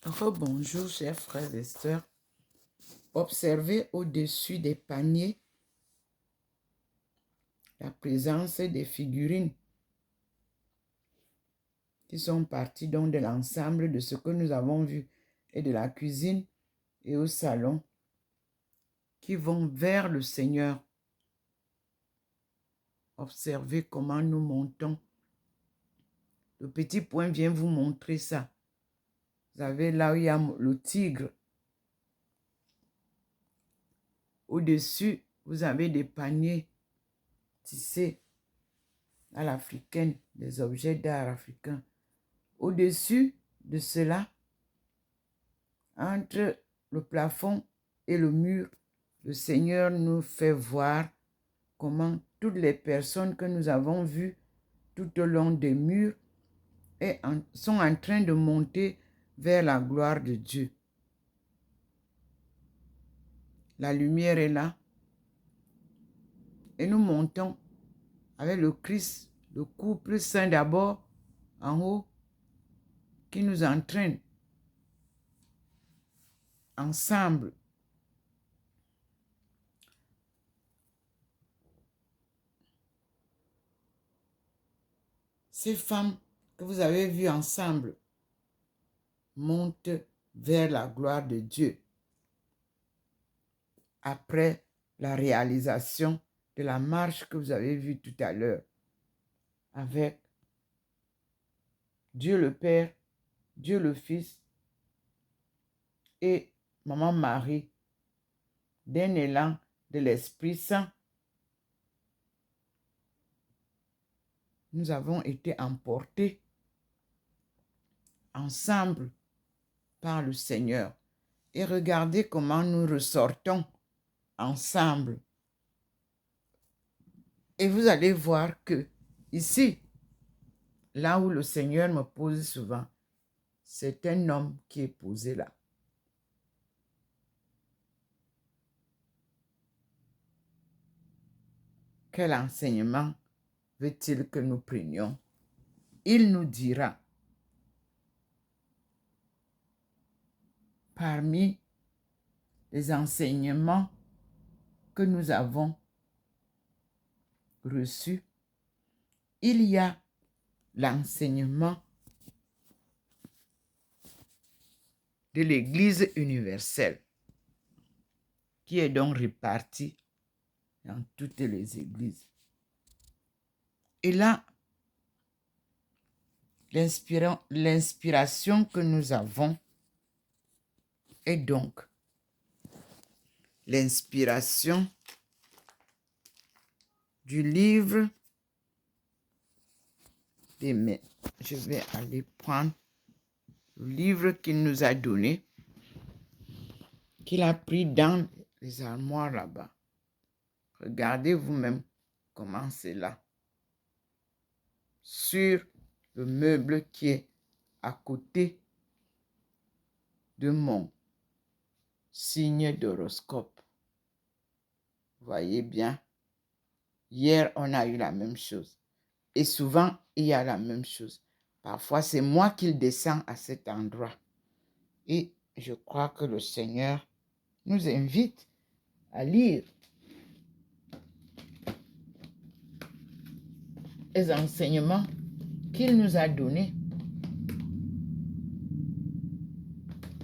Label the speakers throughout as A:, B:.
A: Bonjour, chers frères et sœurs. Observez au-dessus des paniers la présence des figurines qui sont parties donc de l'ensemble de ce que nous avons vu et de la cuisine et au salon qui vont vers le Seigneur. Observez comment nous montons. Le petit point vient vous montrer ça. Vous avez là où il y a le tigre. Au-dessus, vous avez des paniers tissés à l'africaine, des objets d'art africains. Au-dessus de cela, entre le plafond et le mur, le Seigneur nous fait voir comment toutes les personnes que nous avons vues tout au long des murs sont en train de monter vers la gloire de Dieu. La lumière est là. Et nous montons avec le Christ, le couple saint d'abord, en haut, qui nous entraîne ensemble. Ces femmes que vous avez vues ensemble montent vers la gloire de Dieu après la réalisation de la marche que vous avez vue tout à l'heure avec Dieu le Père, Dieu le Fils et Maman Marie, d'un élan de l'Esprit Saint. Nous avons été emportés ensemble par le Seigneur. Et regardez comment nous ressortons ensemble. Et vous allez voir que ici, là où le Seigneur me pose souvent, c'est un homme qui est posé là. Quel enseignement veut-il que nous prenions? Il nous dira, parmi les enseignements que nous avons reçus, il y a l'enseignement de l'Église universelle, qui est donc réparti dans toutes les églises. Et là, l'inspiration que nous avons est donc l'inspiration du livre des mains. Je vais aller prendre le livre qu'il nous a donné, qu'il a pris dans les armoires là-bas. Regardez vous-même comment c'est là. Sur le meuble qui est à côté de mon signe d'horoscope. Voyez bien, hier on a eu la même chose. Et souvent, il y a la même chose. Parfois, c'est moi qui descends à cet endroit. Et je crois que le Seigneur nous invite à lire les enseignements qu'il nous a donnés.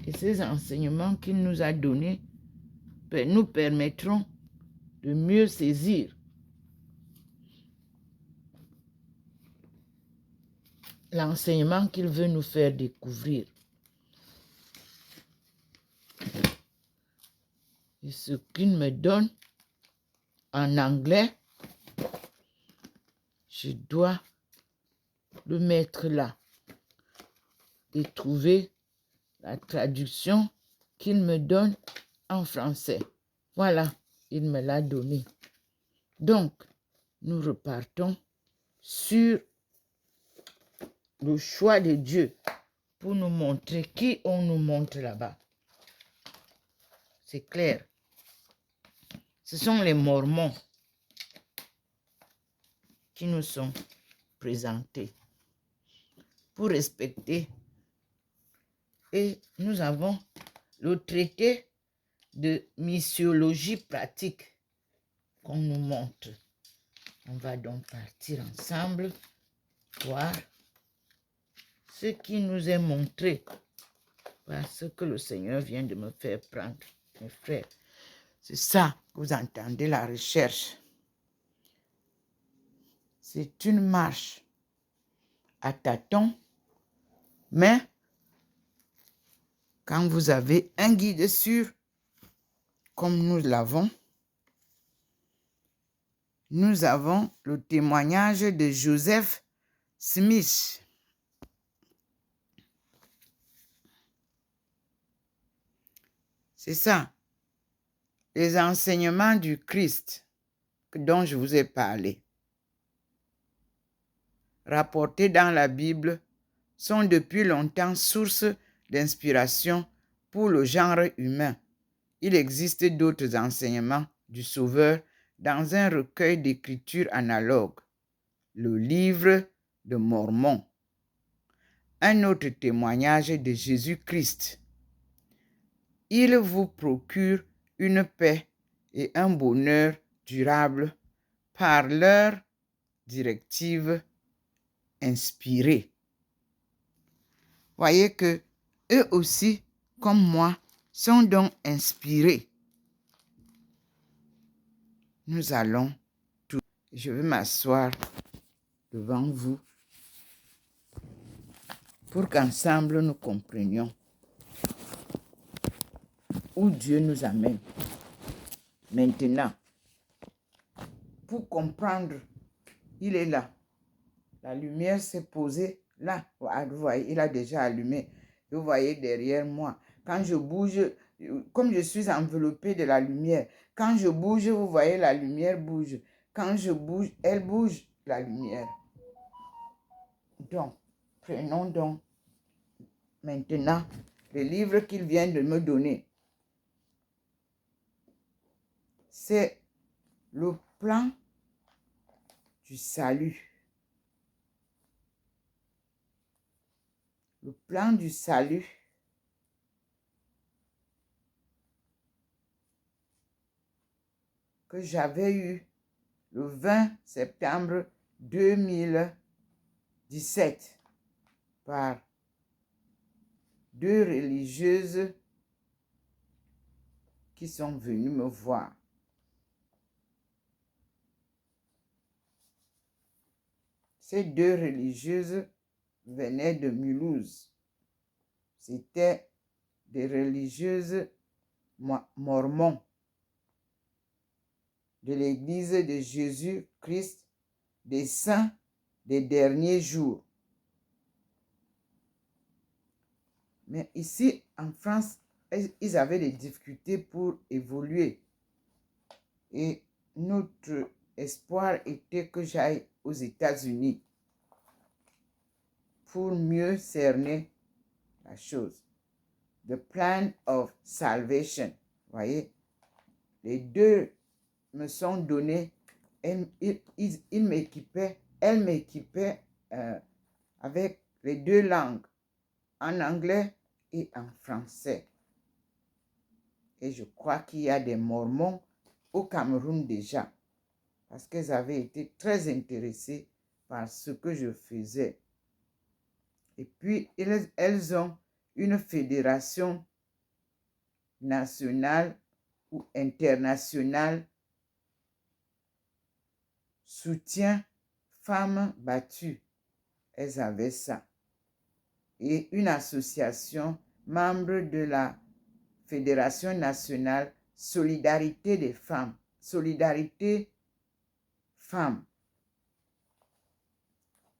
A: Et ces enseignements qu'il nous a donnés nous permettront de mieux saisir l'enseignement qu'il veut nous faire découvrir. Et ce qu'il me donne en anglais, je dois le mettre là et trouver la traduction qu'il me donne en français. Voilà, il me l'a donné. Donc, nous repartons sur le choix de Dieu pour nous montrer qui on nous montre là-bas. C'est clair. Ce sont les Mormons qui nous sont présentés pour respecter Et nous avons le traité de missiologie pratique qu'on nous montre. On va donc partir ensemble voir ce qui nous est montré par ce que le Seigneur vient de me faire prendre, mes frères. C'est ça que vous entendez, la recherche. C'est une marche à tâtons, mais quand vous avez un guide sûr, comme nous l'avons, nous avons le témoignage de Joseph Smith. C'est ça, les enseignements du Christ dont je vous ai parlé, rapportés dans la Bible, sont depuis longtemps source d'inspiration pour le genre humain. Il existe d'autres enseignements du Sauveur dans un recueil d'écritures analogues, le livre de Mormon. Un autre témoignage de Jésus-Christ. Il vous procure une paix et un bonheur durable par leur directive inspirée. Voyez que eux aussi, comme moi, sont donc inspirés. Nous allons tout. Je vais m'asseoir devant vous pour qu'ensemble nous comprenions où Dieu nous amène. Maintenant, pour comprendre, il est là. La lumière s'est posée là. Vous voyez, il a déjà allumé. Vous voyez derrière moi. Quand je bouge, comme je suis enveloppée de la lumière, quand je bouge, vous voyez, la lumière bouge. Quand je bouge, elle bouge, la lumière. Donc, prenons donc maintenant le livre qu'il vient de me donner. C'est le plan du salut. Le plan du salut que j'avais eu le 20 septembre 2017 par deux religieuses qui sont venues me voir. Ces deux religieuses venaient de Mulhouse. C'étaient des religieuses mormons de l'Église de Jésus-Christ des saints des derniers jours. Mais ici, en France, ils avaient des difficultés pour évoluer. Et notre espoir était que j'aille aux États-Unis pour mieux cerner la chose. The plan of salvation. Voyez, les deux me sont donnés. Elle m'équipait avec les deux langues, en anglais et en français. Et je crois qu'il y a des Mormons au Cameroun déjà, parce qu'elles avaient été très intéressées par ce que je faisais. Et puis, elles ont une fédération nationale ou internationale soutien femmes battues. Elles avaient ça. Et une association membre de la Fédération nationale Solidarité des femmes. Solidarité femmes.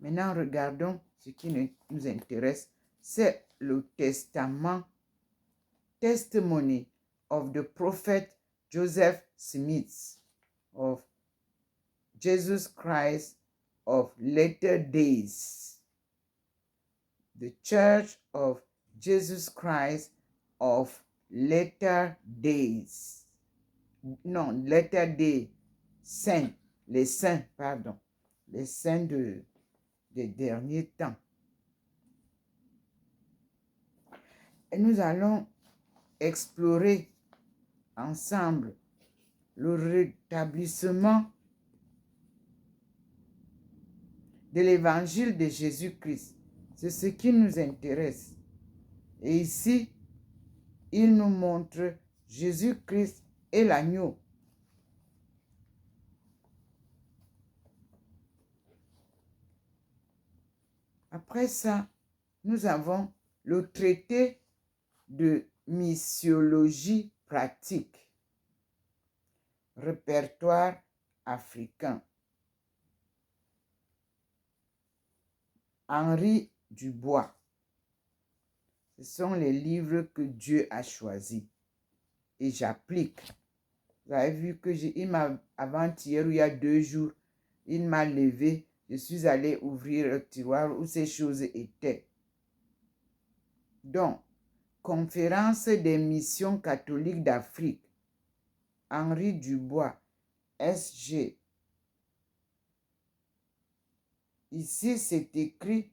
A: Maintenant, regardons ce qui nous intéresse. C'est le testament, testimony of the prophet Joseph Smith of Jesus Christ of Latter Days. The Church of Jesus Christ of Latter Days. Non, Latter Day Saints. Les saints, pardon. Les saints des derniers temps. Et nous allons explorer ensemble le rétablissement de l'évangile de Jésus-Christ. C'est ce qui nous intéresse. Et ici, il nous montre Jésus-Christ et l'agneau. Après ça, nous avons le traité de missiologie pratique, répertoire africain. Henri Dubois. Ce sont les livres que Dieu a choisis et j'applique. Vous avez vu que avant-hier ou il y a 2 jours, il m'a levé, je suis allé ouvrir le tiroir où ces choses étaient. Donc, Conférence des missions catholiques d'Afrique, Henri Dubois, SG. Ici, c'est écrit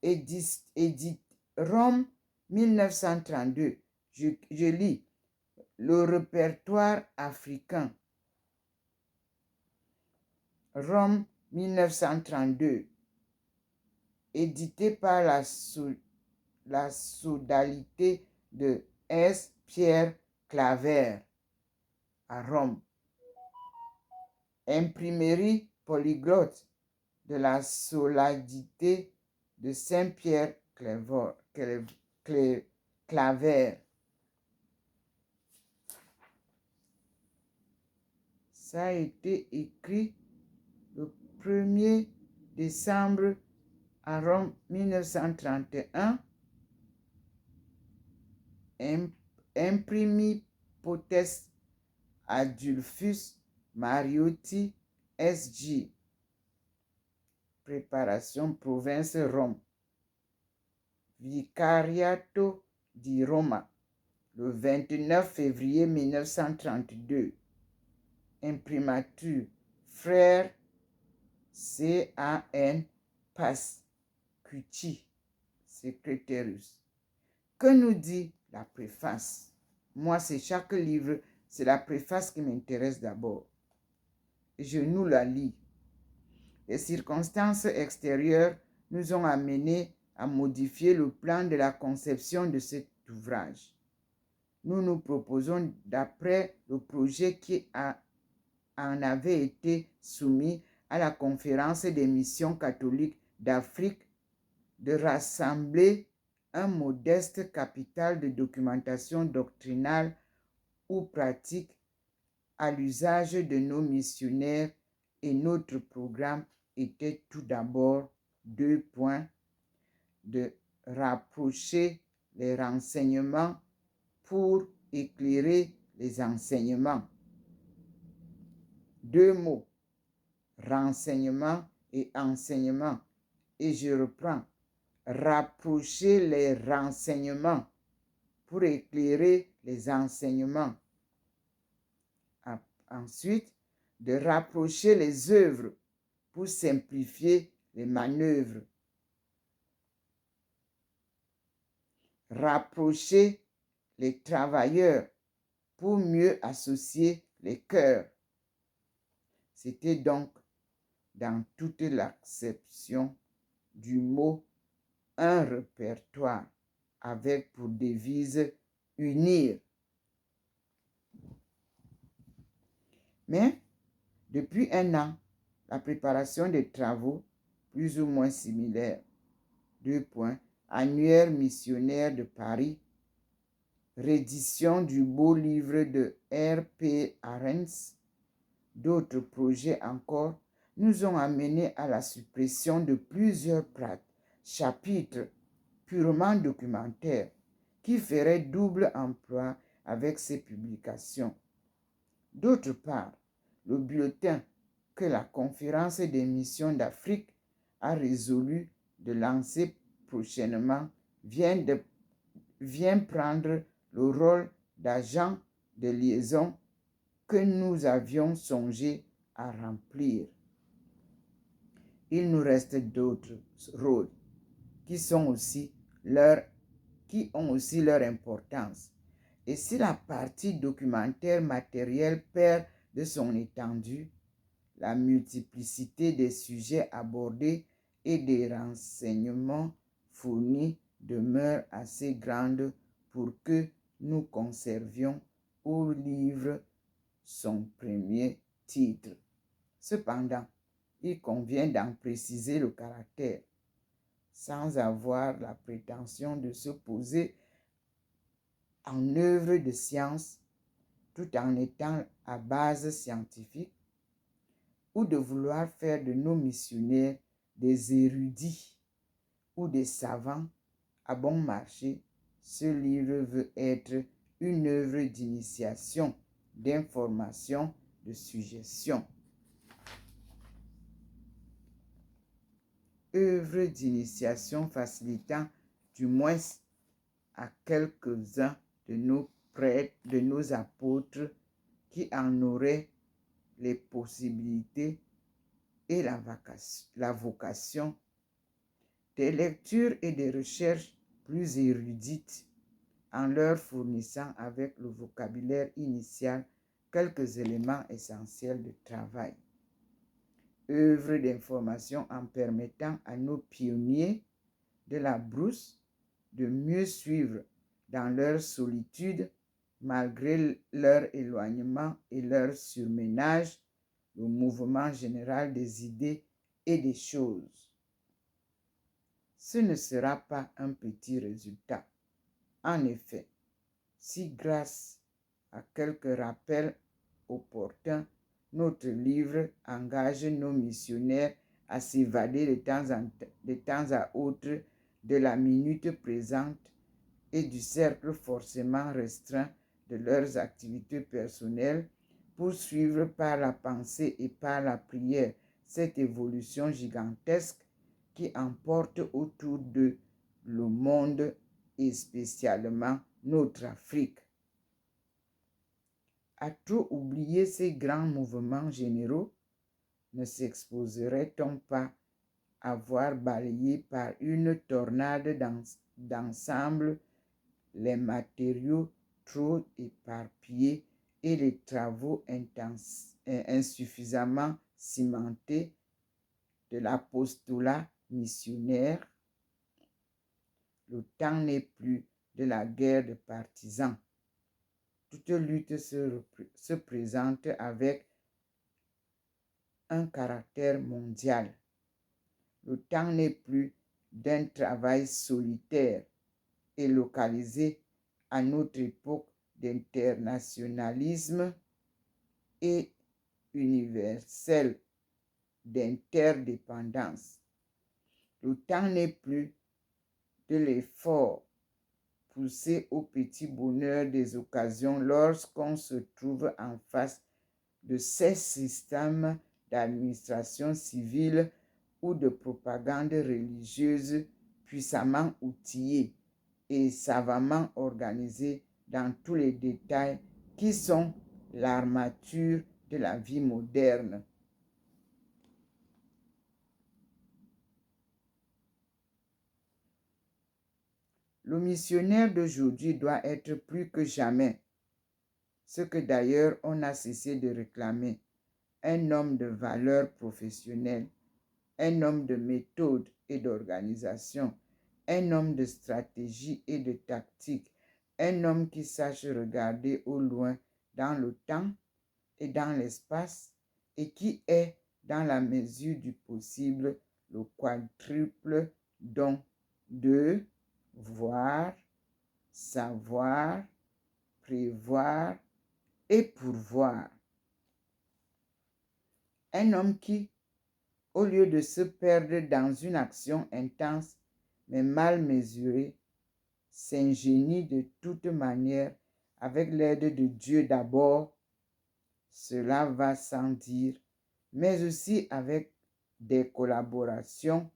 A: édite Rome 1932. Je lis le répertoire africain. Rome 1932. Édité par la sodalité de S. Pierre Claver à Rome. Imprimerie polyglotte de la sodalité de Saint-Pierre Claver. Ça a été écrit le 1er décembre à Rome 1931. Imprimi Potes Adulfus Mariotti SG. Préparation province Rome. Vicariato di Roma, le 29 février 1932. Imprimature Frère C.A.N. Pascucci, secrétarius. Que nous dit la préface? Moi, c'est chaque livre, c'est la préface qui m'intéresse d'abord. Je nous la lis. Les circonstances extérieures nous ont amenés à modifier le plan de la conception de cet ouvrage. Nous nous proposons, d'après le projet qui en avait été soumis à la conférence des missions catholiques d'Afrique, de rassembler un modeste capital de documentation doctrinale ou pratique à l'usage de nos missionnaires, et notre programme était tout d'abord 2 points: de rapprocher les renseignements pour éclairer les enseignements. 2 mots, renseignement et enseignement. Et je reprends, rapprocher les renseignements pour éclairer les enseignements. Ensuite, de rapprocher les œuvres pour simplifier les manœuvres. Rapprocher les travailleurs pour mieux associer les cœurs. C'était donc dans toute l'acception du mot un répertoire avec pour devise unir. Mais depuis 1 an, la préparation des travaux plus ou moins similaires. 2 points. Annuaire missionnaire de Paris. Réédition du beau livre de R.P. Arens. D'autres projets encore nous ont amenés à la suppression de plusieurs chapitres purement documentaires qui feraient double emploi avec ces publications. D'autre part, le bulletin que la Conférence des missions d'Afrique a résolu de lancer prochainement vient prendre le rôle d'agent de liaison que nous avions songé à remplir. Il nous reste d'autres rôles qui sont aussi leur qui ont aussi leur importance. Et si la partie documentaire matérielle perd de son étendue, la multiplicité des sujets abordés et des renseignements fournis demeure assez grande pour que nous conservions au livre son premier titre. Cependant, il convient d'en préciser le caractère, sans avoir la prétention de se poser en œuvre de science tout en étant à base scientifique, ou de vouloir faire de nos missionnaires des érudits ou des savants à bon marché. Ce livre veut être une œuvre d'initiation, d'information, de suggestion. Œuvre d'initiation facilitant du moins à quelques-uns de nos prêtres, de nos apôtres qui en auraient les possibilités et la vocation, des lectures et des recherches plus érudites en leur fournissant avec le vocabulaire initial quelques éléments essentiels de travail. Œuvre d'information en permettant à nos pionniers de la brousse de mieux suivre dans leur solitude, malgré leur éloignement et leur surménage, le mouvement général des idées et des choses. Ce ne sera pas un petit résultat. En effet, si grâce à quelques rappels opportuns, notre livre engage nos missionnaires à s'évader de temps à autre de la minute présente et du cercle forcément restreint de leurs activités personnelles pour suivre par la pensée et par la prière cette évolution gigantesque qui emporte autour de le monde et spécialement notre Afrique. À trop oublier ces grands mouvements généraux, ne s'exposerait-on pas à voir balayer par une tornade d'ensemble les matériaux trop éparpillés et les travaux insuffisamment cimentés de l'apostolat missionnaire? Le temps n'est plus de la guerre de partisans. Toute lutte se présente avec un caractère mondial. Le temps n'est plus d'un travail solitaire et localisé à notre époque d'internationalisme et universel d'interdépendance. Le temps n'est plus de l'effort poussé au petit bonheur des occasions lorsqu'on se trouve en face de ces systèmes d'administration civile ou de propagande religieuse puissamment outillés et savamment organisés dans tous les détails qui sont l'armature de la vie moderne. Le missionnaire d'aujourd'hui doit être plus que jamais, ce que d'ailleurs on a cessé de réclamer, un homme de valeur professionnelle, un homme de méthode et d'organisation, un homme de stratégie et de tactique, un homme qui sache regarder au loin dans le temps et dans l'espace et qui est, dans la mesure du possible, le quadruple don de voir, savoir, prévoir et pourvoir. Un homme qui, au lieu de se perdre dans une action intense mais mal mesurée, s'ingénie de toute manière avec l'aide de Dieu d'abord, cela va sans dire, mais aussi avec des collaborations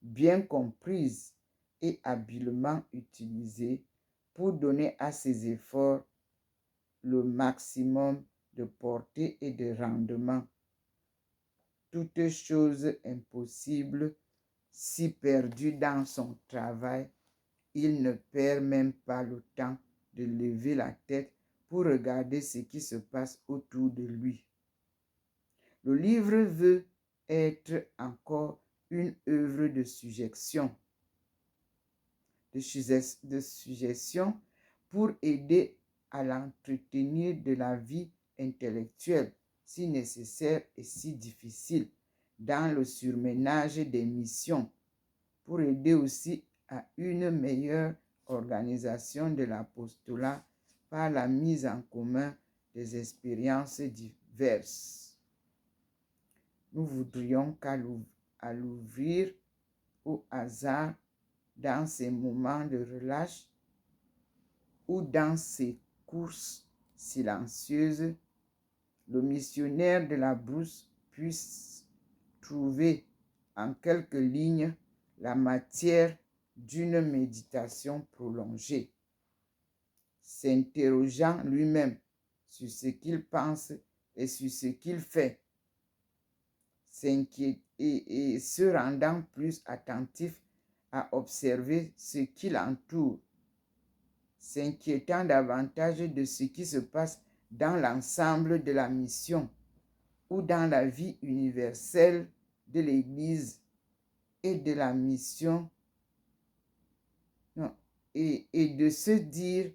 A: bien comprises et habilement utilisées pour donner à ses efforts le maximum de portée et de rendement. Toute chose impossible si perdue dans son travail Il ne perd même pas le temps de lever la tête pour regarder ce qui se passe autour de lui. Le livre veut être encore une œuvre de suggestion, pour aider à l'entretenir de la vie intellectuelle, si nécessaire et si difficile, dans le surménage des missions, pour aider aussi à une meilleure organisation de l'apostolat par la mise en commun des expériences diverses. Nous voudrions qu'à l'ouvrir au hasard dans ces moments de relâche ou dans ces courses silencieuses, le missionnaire de la brousse puisse trouver en quelques lignes la matière d'une méditation prolongée, s'interrogeant lui-même sur ce qu'il pense et sur ce qu'il fait, et se rendant plus attentif à observer ce qui l'entoure, s'inquiétant davantage de ce qui se passe dans l'ensemble de la mission ou dans la vie universelle de l'Église et de la mission, et de se dire,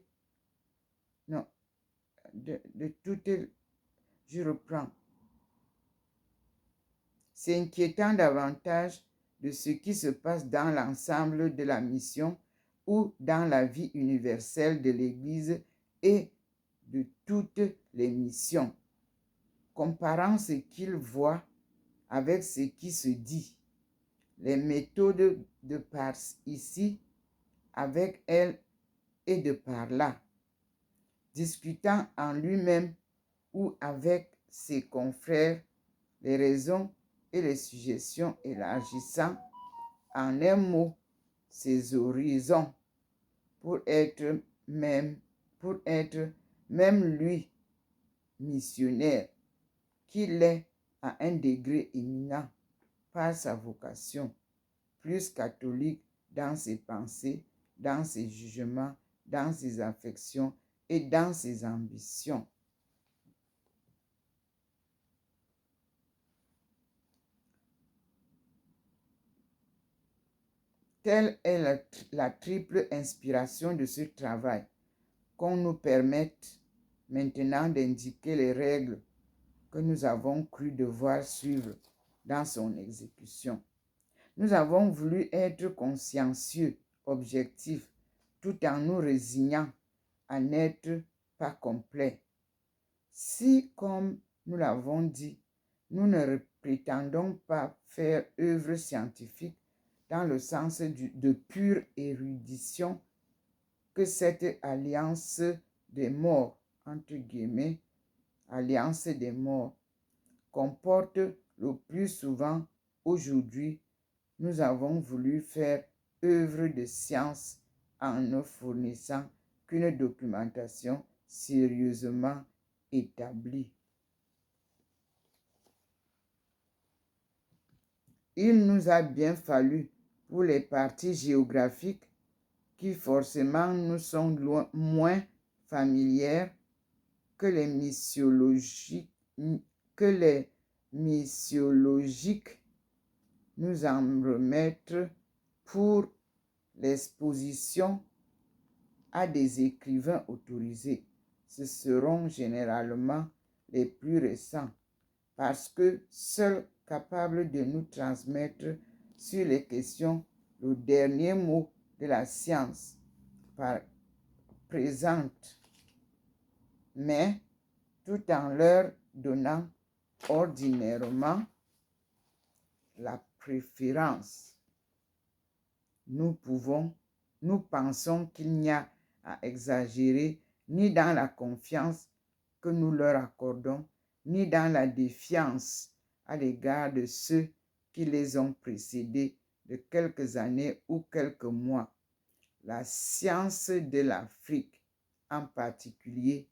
A: s'inquiétant davantage de ce qui se passe dans l'ensemble de la mission ou dans la vie universelle de l'Église et de toutes les missions, comparant ce qu'il voit avec ce qui se dit, les méthodes de par ici avec elle et de par là, discutant en lui-même ou avec ses confrères les raisons et les suggestions, élargissant en un mot ses horizons pour être même lui missionnaire, qu'il est à un degré éminent par sa vocation, plus catholique dans ses pensées, dans ses jugements, dans ses affections et dans ses ambitions. Telle est la triple inspiration de ce travail, qu'on nous permette maintenant d'indiquer les règles que nous avons cru devoir suivre dans son exécution. Nous avons voulu être consciencieux, objectifs, tout en nous résignant à n'être pas complets. Si, comme nous l'avons dit, nous ne prétendons pas faire œuvre scientifique dans le sens de pure érudition, que cette alliance des morts, entre guillemets, alliance des morts, comporte le plus souvent aujourd'hui, nous avons voulu faire œuvre de science en ne fournissant qu'une documentation sérieusement établie. Il nous a bien fallu, pour les parties géographiques qui forcément nous sont moins familières que les missiologiques, nous en remettre pour l'exposition à des écrivains autorisés. Ce seront généralement les plus récents, parce que seuls capables de nous transmettre sur les questions le dernier mot de la science présente, mais tout en leur donnant ordinairement la préférence. Nous pensons qu'il n'y a à exagérer ni dans la confiance que nous leur accordons, ni dans la défiance à l'égard de ceux qui les ont précédés de quelques années ou quelques mois. La science de l'Afrique, en particulier,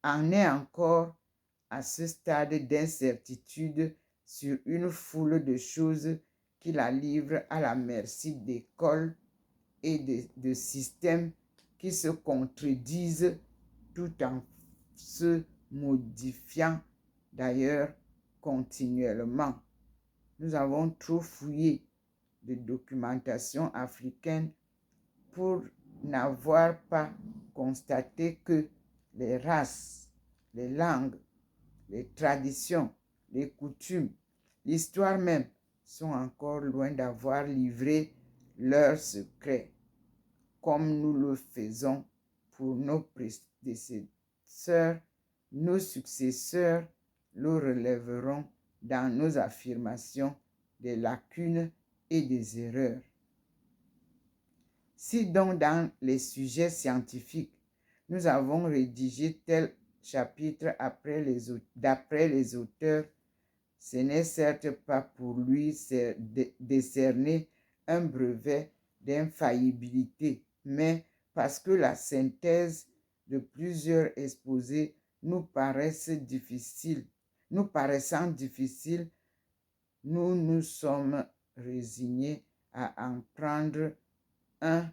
A: en est encore à ce stade d'incertitude sur une foule de choses qui la livrent à la merci d'écoles et de systèmes qui se contredisent tout en se modifiant d'ailleurs continuellement. Nous avons trop fouillé de documentation africaine pour n'avoir pas constaté que les races, les langues, les traditions, les coutumes, l'histoire même sont encore loin d'avoir livré leurs secrets, comme nous le faisons pour nos prédécesseurs. Nos successeurs le relèveront dans nos affirmations des lacunes et des erreurs. Si donc dans les sujets scientifiques, nous avons rédigé tel chapitre d'après les auteurs, ce n'est certes pas pour lui décerner un brevet d'infaillibilité, mais parce que la synthèse de plusieurs exposés nous paraissant difficile, nous nous sommes résignés à en prendre un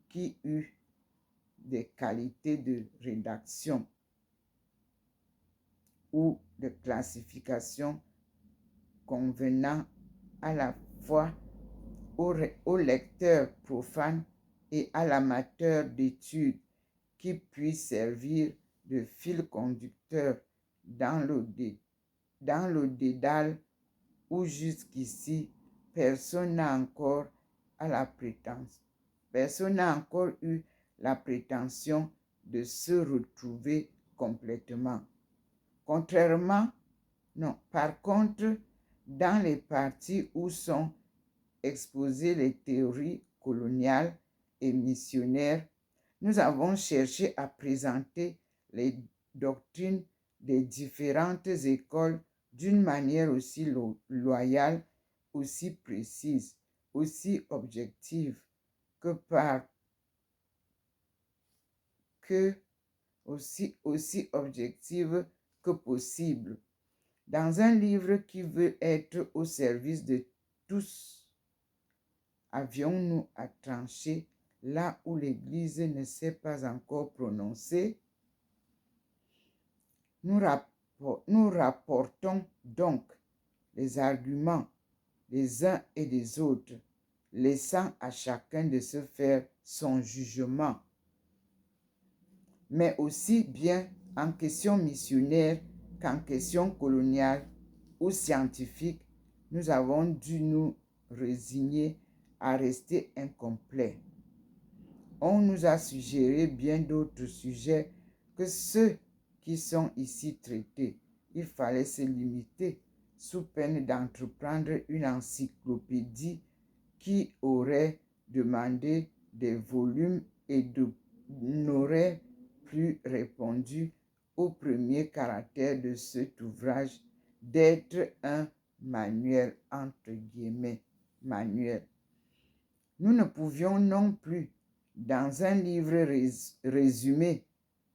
A: qui eut des qualités de rédaction ou de classification convenant à la fois au lecteur profane et à l'amateur d'études, qui puisse servir de fil conducteur dans le dédale où jusqu'ici personne n'a encore eu la prétention de se retrouver complètement. Par contre, dans les parties où sont exposées les théories coloniales et missionnaires, nous avons cherché à présenter les doctrines des différentes écoles d'une manière aussi loyale, aussi précise, aussi objective aussi objective que possible. Dans un livre qui veut être au service de tous, avions-nous à trancher là où l'Église ne s'est pas encore prononcée? Nous rapportons donc les arguments des uns et des autres, laissant à chacun de se faire son jugement. Mais aussi bien en question missionnaire qu'en question coloniale ou scientifique, nous avons dû nous résigner à rester incomplets. On nous a suggéré bien d'autres sujets que ceux qui sont ici traités. Il fallait se limiter sous peine d'entreprendre une encyclopédie qui aurait demandé des volumes et n'aurait plus répondu au premier caractère de cet ouvrage d'être un manuel, entre guillemets, manuel. Nous ne pouvions non plus, dans un livre résumé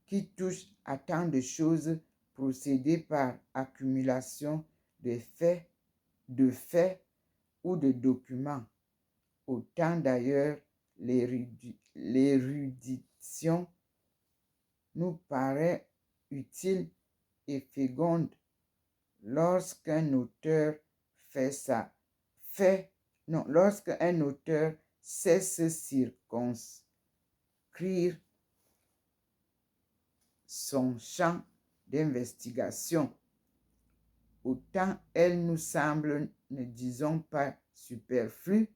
A: qui touche à tant de choses, procéder par accumulation de faits ou de documents. Autant d'ailleurs l'érudition nous paraît utile et féconde lorsqu'un auteur lorsqu'un auteur sait se circonscrire son champ d'investigation. Autant elle nous semble, ne disons pas superflue,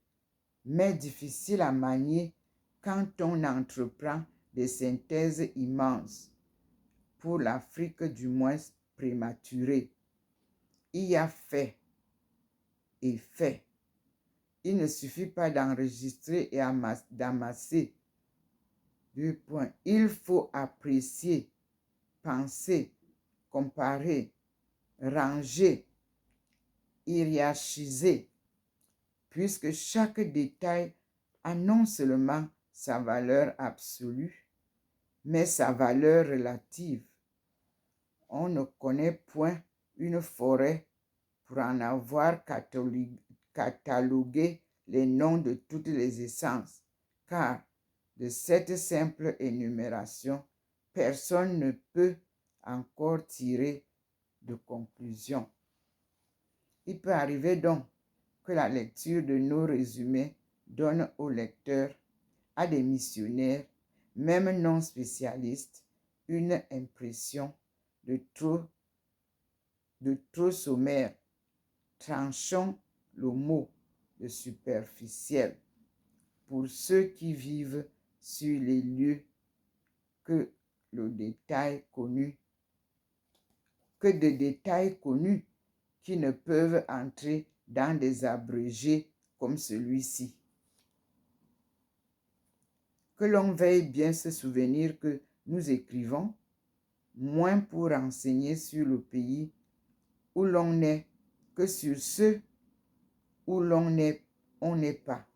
A: mais difficile à manier quand on entreprend des synthèses immenses, pour l'Afrique du moins prématurée. Il y a fait et fait. Il ne suffit pas d'enregistrer et d'amasser. 2 points. Il faut apprécier, penser, comparer, ranger, hiérarchiser, puisque chaque détail a non seulement sa valeur absolue, mais sa valeur relative. On ne connaît point une forêt pour en avoir cataloguer les noms de toutes les essences, car de cette simple énumération, personne ne peut encore tirer de conclusion. Il peut arriver donc que la lecture de nos résumés donne aux lecteurs, à des missionnaires, même non spécialistes, une impression de trop sommaire. Tranchons le mot de superficiel pour ceux qui vivent sur les lieux que de détails connus qui ne peuvent entrer dans des abrégés comme celui-ci. Que l'on veille bien se souvenir que nous écrivons, moins pour renseigner sur le pays où l'on est que sur ceux où on n'est pas.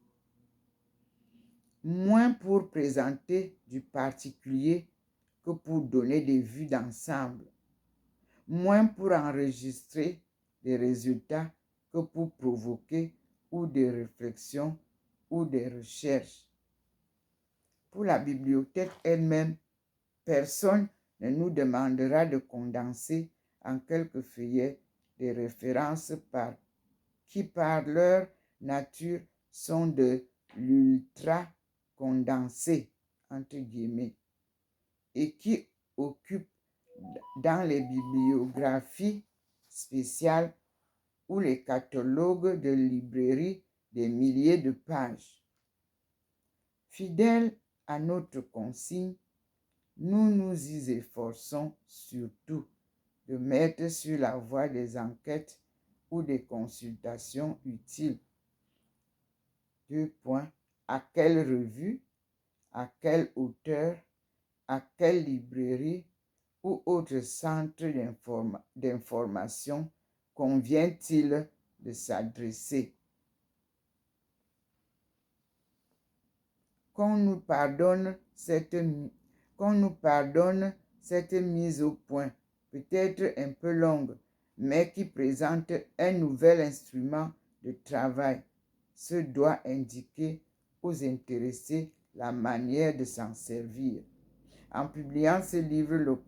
A: Moins pour présenter du particulier que pour donner des vues d'ensemble. Moins pour enregistrer des résultats que pour provoquer ou des réflexions ou des recherches. Pour la bibliothèque elle-même, personne ne nous demandera de condenser en quelques feuillets des références qui par leur nature sont de l'ultra-condensé, entre guillemets, et qui occupent dans les bibliographies spéciales ou les catalogues de librairie des milliers de pages. Fidèles à notre consigne, nous nous y efforçons surtout de mettre sur la voie des enquêtes ou des consultations utiles. 2 points. À quelle revue, à quel auteur, à quelle librairie ou autre centre d'information convient-il de s'adresser? Qu'on nous pardonne cette mise au point, peut-être un peu longue, mais qui présente un nouvel instrument de travail. Ce doit indiquer aux intéressés la manière de s'en servir. En publiant ce livre,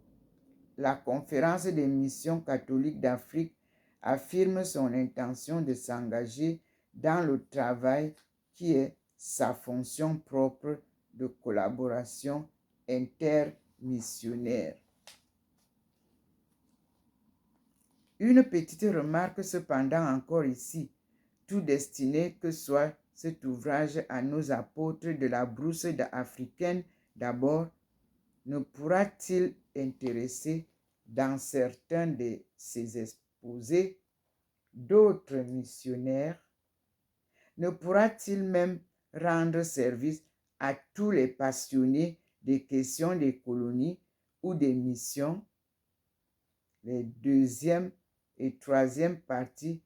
A: la Conférence des missions catholiques d'Afrique affirme son intention de s'engager dans le travail qui est sa fonction propre de collaboration intermissionnaire. Une petite remarque cependant encore ici, tout destiné que soit cet ouvrage à nos apôtres de la brousse africaine d'abord, ne pourra-t-il intéresser dans certains de ses exposés d'autres missionnaires? Ne pourra-t-il même rendre service à tous les passionnés des questions des colonies ou des missions? Les deuxième et troisième parties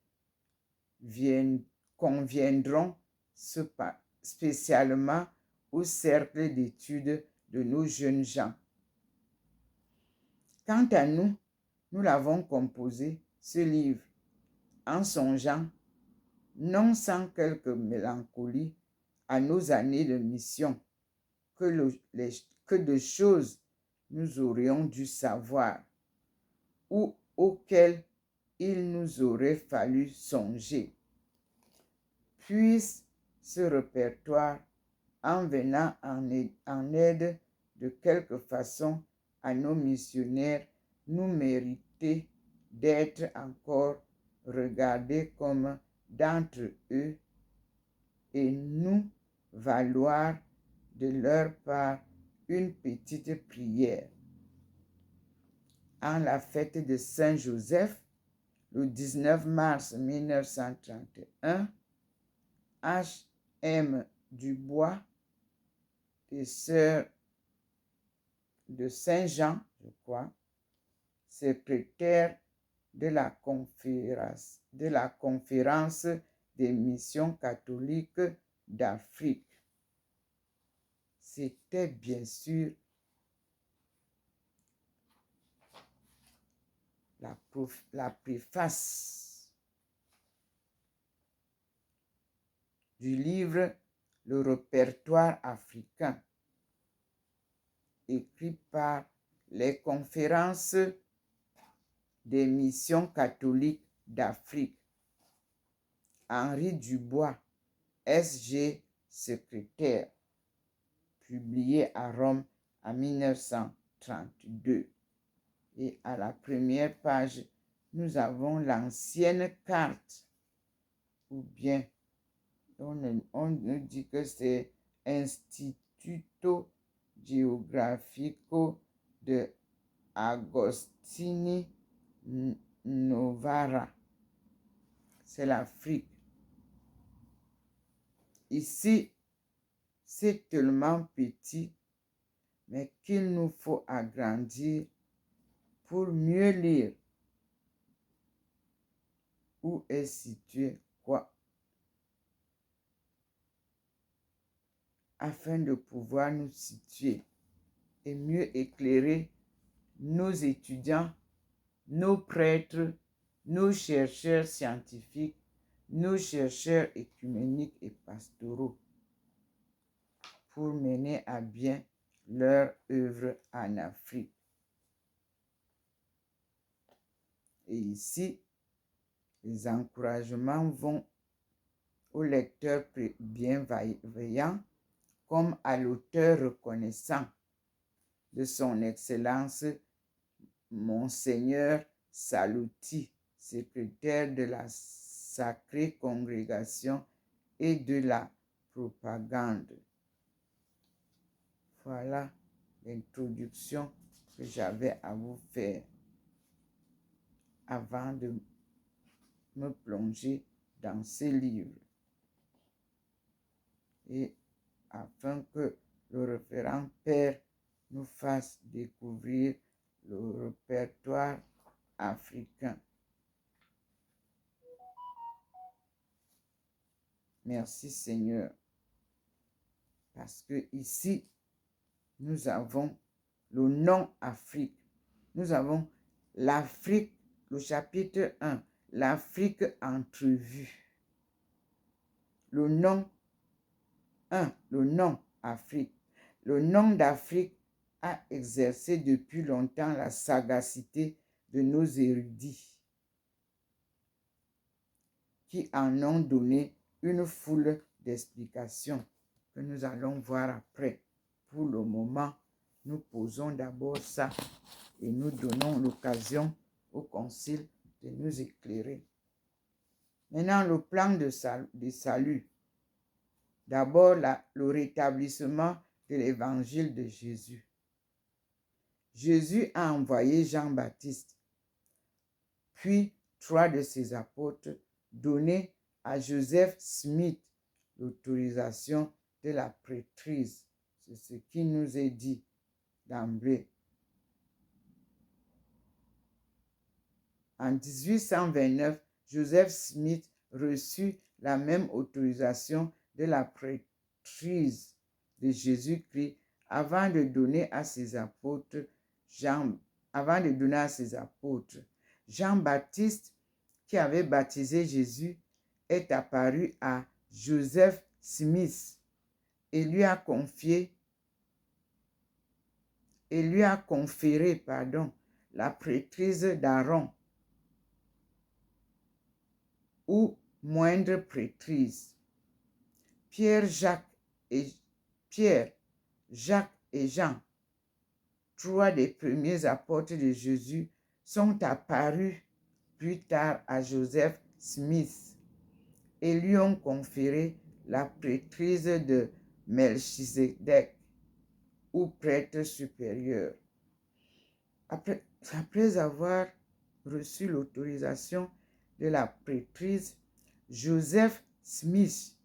A: conviendront spécialement au cercle d'études de nos jeunes gens. Quant à nous, nous l'avons composé, ce livre, en songeant, non sans quelque mélancolie, à nos années de mission, que de choses nous aurions dû savoir, ou auxquelles il nous aurait fallu songer. Puisse ce répertoire, en venant en aide de quelque façon à nos missionnaires, nous mériter d'être encore regardés comme d'entre eux et nous valoir de leur part une petite prière. En la fête de Saint Joseph, le 19 mars 1931, H.M. Dubois, des Sœurs de Saint-Jean, je crois, secrétaire de la conférence des missions catholiques d'Afrique. C'était bien sûr la préface du livre Le répertoire africain, écrit par les conférences des missions catholiques d'Afrique. Henri Dubois, S.G. secrétaire, publié à Rome en 1932. Et à la première page, nous avons l'ancienne carte, ou bien on nous dit que c'est Instituto Geografico de Agostini Novara. C'est l'Afrique. Ici, c'est tellement petit, mais qu'il nous faut agrandir pour mieux lire où est situé quoi, afin de pouvoir nous situer et mieux éclairer nos étudiants, nos prêtres, nos chercheurs scientifiques, nos chercheurs œcuméniques et pastoraux pour mener à bien leur œuvre en Afrique. Et ici, les encouragements vont au lecteur bienveillant comme à l'auteur reconnaissant de son Excellence Monseigneur Saluti, secrétaire de la Sacrée Congrégation et de la propagande. Voilà l'introduction que j'avais à vous faire avant de me plonger dans ces livres. Et afin que le référent père nous fasse découvrir le répertoire africain. Merci Seigneur, parce que ici, nous avons le nom Afrique. Nous avons l'Afrique, le chapitre 1, l'Afrique entrevue. Le nom 1, le nom Afrique. Le nom d'Afrique a exercé depuis longtemps la sagacité de nos érudits qui en ont donné une foule d'explications que nous allons voir après. Pour le moment, nous posons d'abord ça et nous donnons l'occasion au concile de nous éclairer. Maintenant, le plan de salut. D'abord, le rétablissement de l'évangile de Jésus. Jésus a envoyé Jean-Baptiste, puis 3 de ses apôtres, donné à Joseph Smith l'autorisation de la prêtrise. C'est ce qui nous est dit d'emblée. En 1829, Joseph Smith reçut la même autorisation de la prêtrise de Jésus-Christ avant de donner à ses apôtres Jean-Baptiste, qui avait baptisé Jésus, est apparu à Joseph Smith et lui a conféré la prêtrise d'Aaron ou moindre prêtrise. Pierre, Jacques et Jean, 3 des premiers apôtres de Jésus, sont apparus plus tard à Joseph Smith et lui ont conféré la prêtrise de Melchisédek ou prêtre supérieur. Après avoir reçu l'autorisation de la prêtrise, Joseph Smith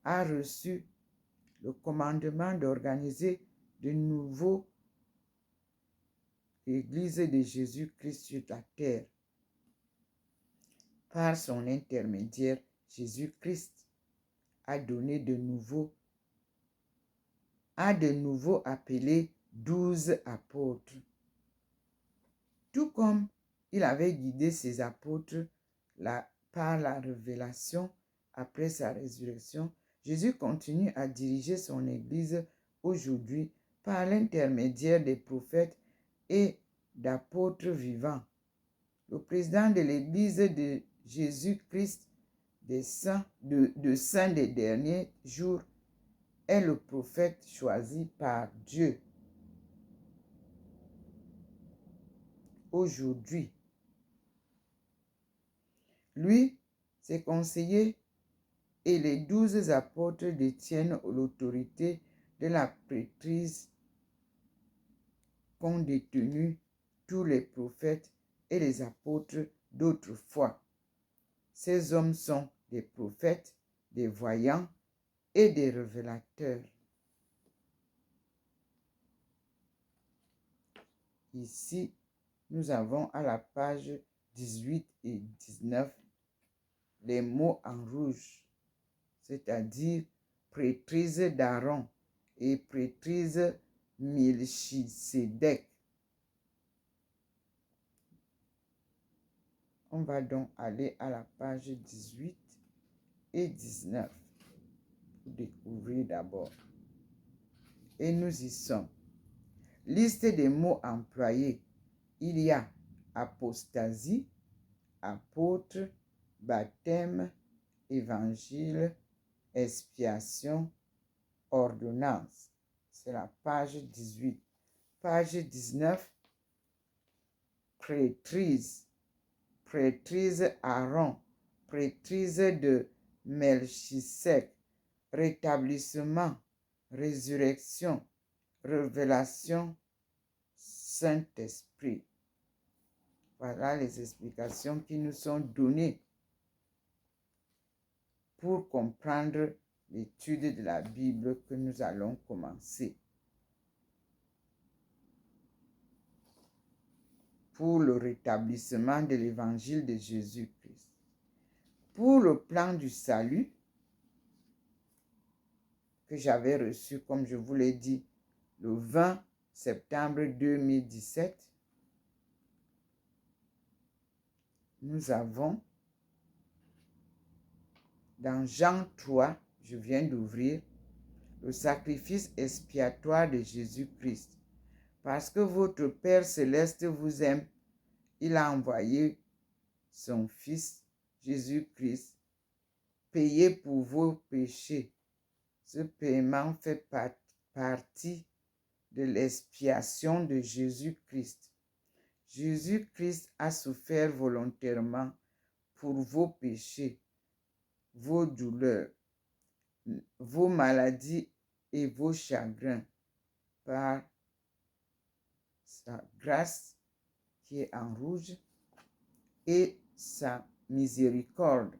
A: a reçu le commandement d'organiser de nouveau l'Église de Jésus-Christ sur la terre. Par son intermédiaire, Jésus-Christ a de nouveau appelé 12 apôtres. Tout comme il avait guidé ses apôtres par la révélation après sa résurrection, Jésus continue à diriger son Église aujourd'hui par l'intermédiaire des prophètes et d'apôtres vivants. Le président de l'Église de Jésus-Christ des saints des derniers jours est le prophète choisi par Dieu. Aujourd'hui, lui, ses conseillers et les 12 apôtres détiennent l'autorité de la prêtrise qu'ont détenu tous les prophètes et les apôtres d'autrefois. Ces hommes sont des prophètes, des voyants et des révélateurs. Ici, nous avons à la page 18 et 19 les mots en rouge, c'est-à-dire prêtrise d'Aaron et prêtrise Melchisédek. On va donc aller à la page 18 et 19 pour découvrir d'abord. Et nous y sommes. Liste des mots employés. Il y a apostasie, apôtre, baptême, évangile, expiation, ordonnance. C'est la page 18. Page 19, prêtrise. Prêtrise Aaron, prêtrise de Melchisédek, rétablissement, résurrection, révélation, Saint-Esprit. Voilà les explications qui nous sont données pour comprendre l'étude de la Bible que nous allons commencer. Pour le rétablissement de l'évangile de Jésus-Christ. Pour le plan du salut que j'avais reçu, comme je vous l'ai dit, le 20 septembre 2017, nous avons dans Jean 3, je viens d'ouvrir, le sacrifice expiatoire de Jésus-Christ. Parce que votre Père céleste vous aime, il a envoyé son Fils Jésus-Christ payer pour vos péchés. Ce paiement fait partie de l'expiation de Jésus-Christ. Jésus-Christ a souffert volontairement pour vos péchés, vos douleurs, vos maladies et vos chagrins par sa grâce qui est en rouge et sa miséricorde.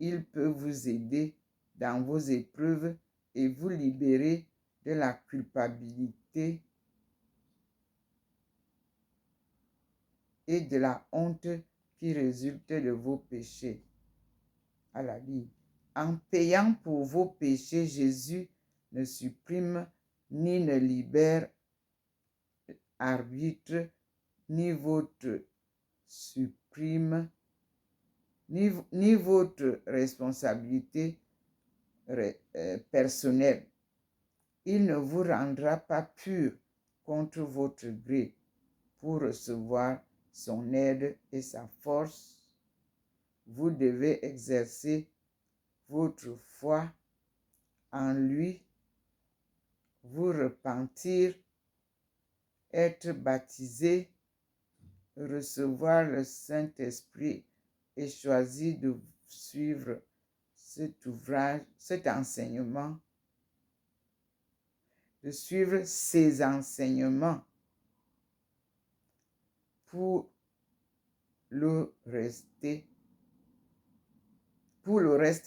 A: Il peut vous aider dans vos épreuves et vous libérer de la culpabilité et de la honte qui résulte de vos péchés. À la Bible. En payant pour vos péchés, Jésus ne supprime ni ne libère arbitre, ni votre supprime, ni votre responsabilité personnelle. Il ne vous rendra pas pur contre votre gré pour recevoir son aide et sa force. Vous devez exercer votre foi en lui, vous repentir, être baptisé, recevoir le Saint-Esprit et choisir de suivre cet ouvrage, cet enseignement, de suivre ces enseignements pour le reste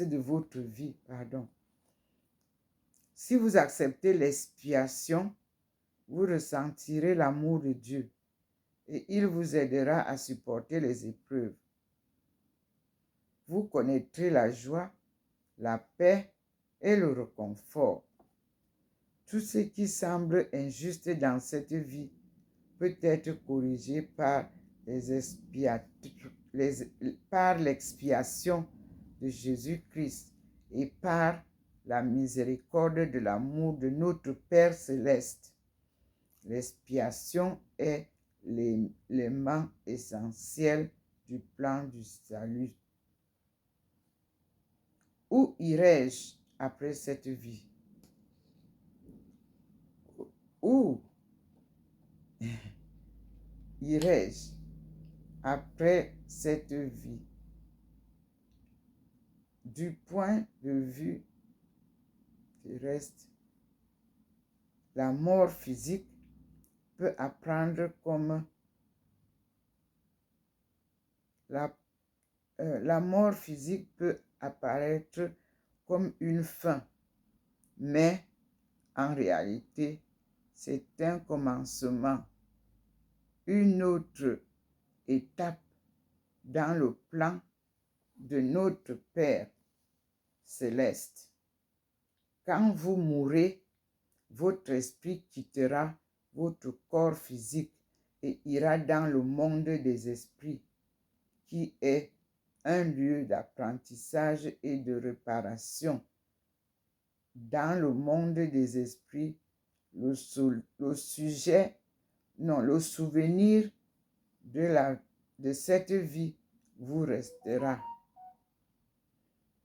A: de votre vie. Si vous acceptez l'expiation, vous ressentirez l'amour de Dieu et il vous aidera à supporter les épreuves. Vous connaîtrez la joie, la paix et le réconfort. Tout ce qui semble injuste dans cette vie peut être corrigé par l'expiation de Jésus-Christ et par la miséricorde de l'amour de notre Père céleste. L'expiation est l'élément essentiel du plan du salut. Où irai-je après cette vie? Où irai-je après cette vie? Du point de vue terrestre, la mort physique peut apprendre comme la mort physique peut apparaître comme une fin, mais en réalité, c'est un commencement, une autre étape dans le plan de notre Père céleste. Quand vous mourrez, votre esprit quittera votre corps physique et ira dans le monde des esprits, qui est un lieu d'apprentissage et de réparation. Dans le monde des esprits, le souvenir de cette vie vous restera.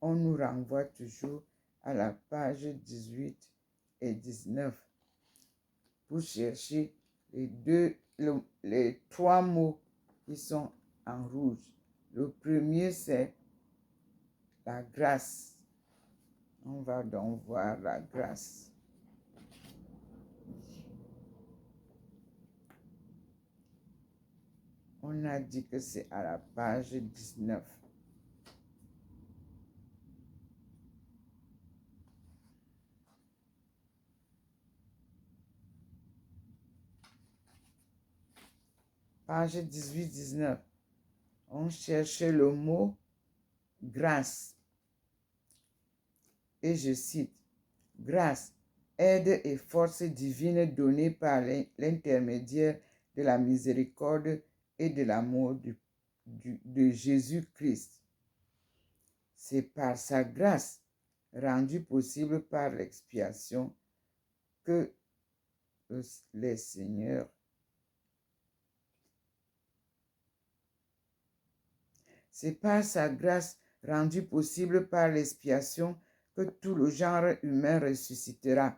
A: On nous renvoie toujours à la page 18 et 19 pour chercher les trois mots qui sont en rouge. Le premier, c'est la grâce. On va donc voir la grâce. On a dit que c'est à la page 19. Page 18-19. On cherchait le mot grâce. Et je cite, grâce, aide et force divine donnée par l'intermédiaire de la miséricorde et de l'amour de Jésus-Christ. C'est par sa grâce rendue possible par l'expiation que les seigneurs C'est par sa grâce rendue possible par l'expiation que tout le genre humain ressuscitera.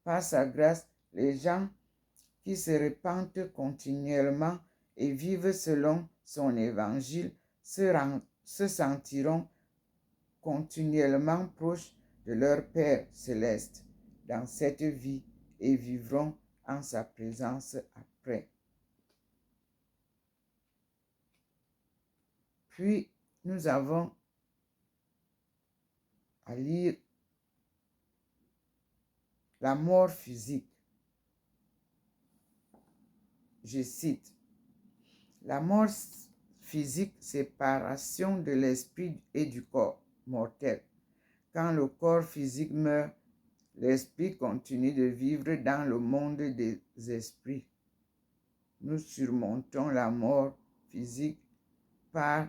A: Par sa grâce, les gens qui se repentent continuellement et vivent selon son évangile se sentiront continuellement proches de leur Père céleste dans cette vie et vivront en sa présence après. Puis, nous avons à lire la mort physique. Je cite, la mort physique, séparation de l'esprit et du corps mortel. Quand le corps physique meurt, l'esprit continue de vivre dans le monde des esprits. Nous surmontons la mort physique par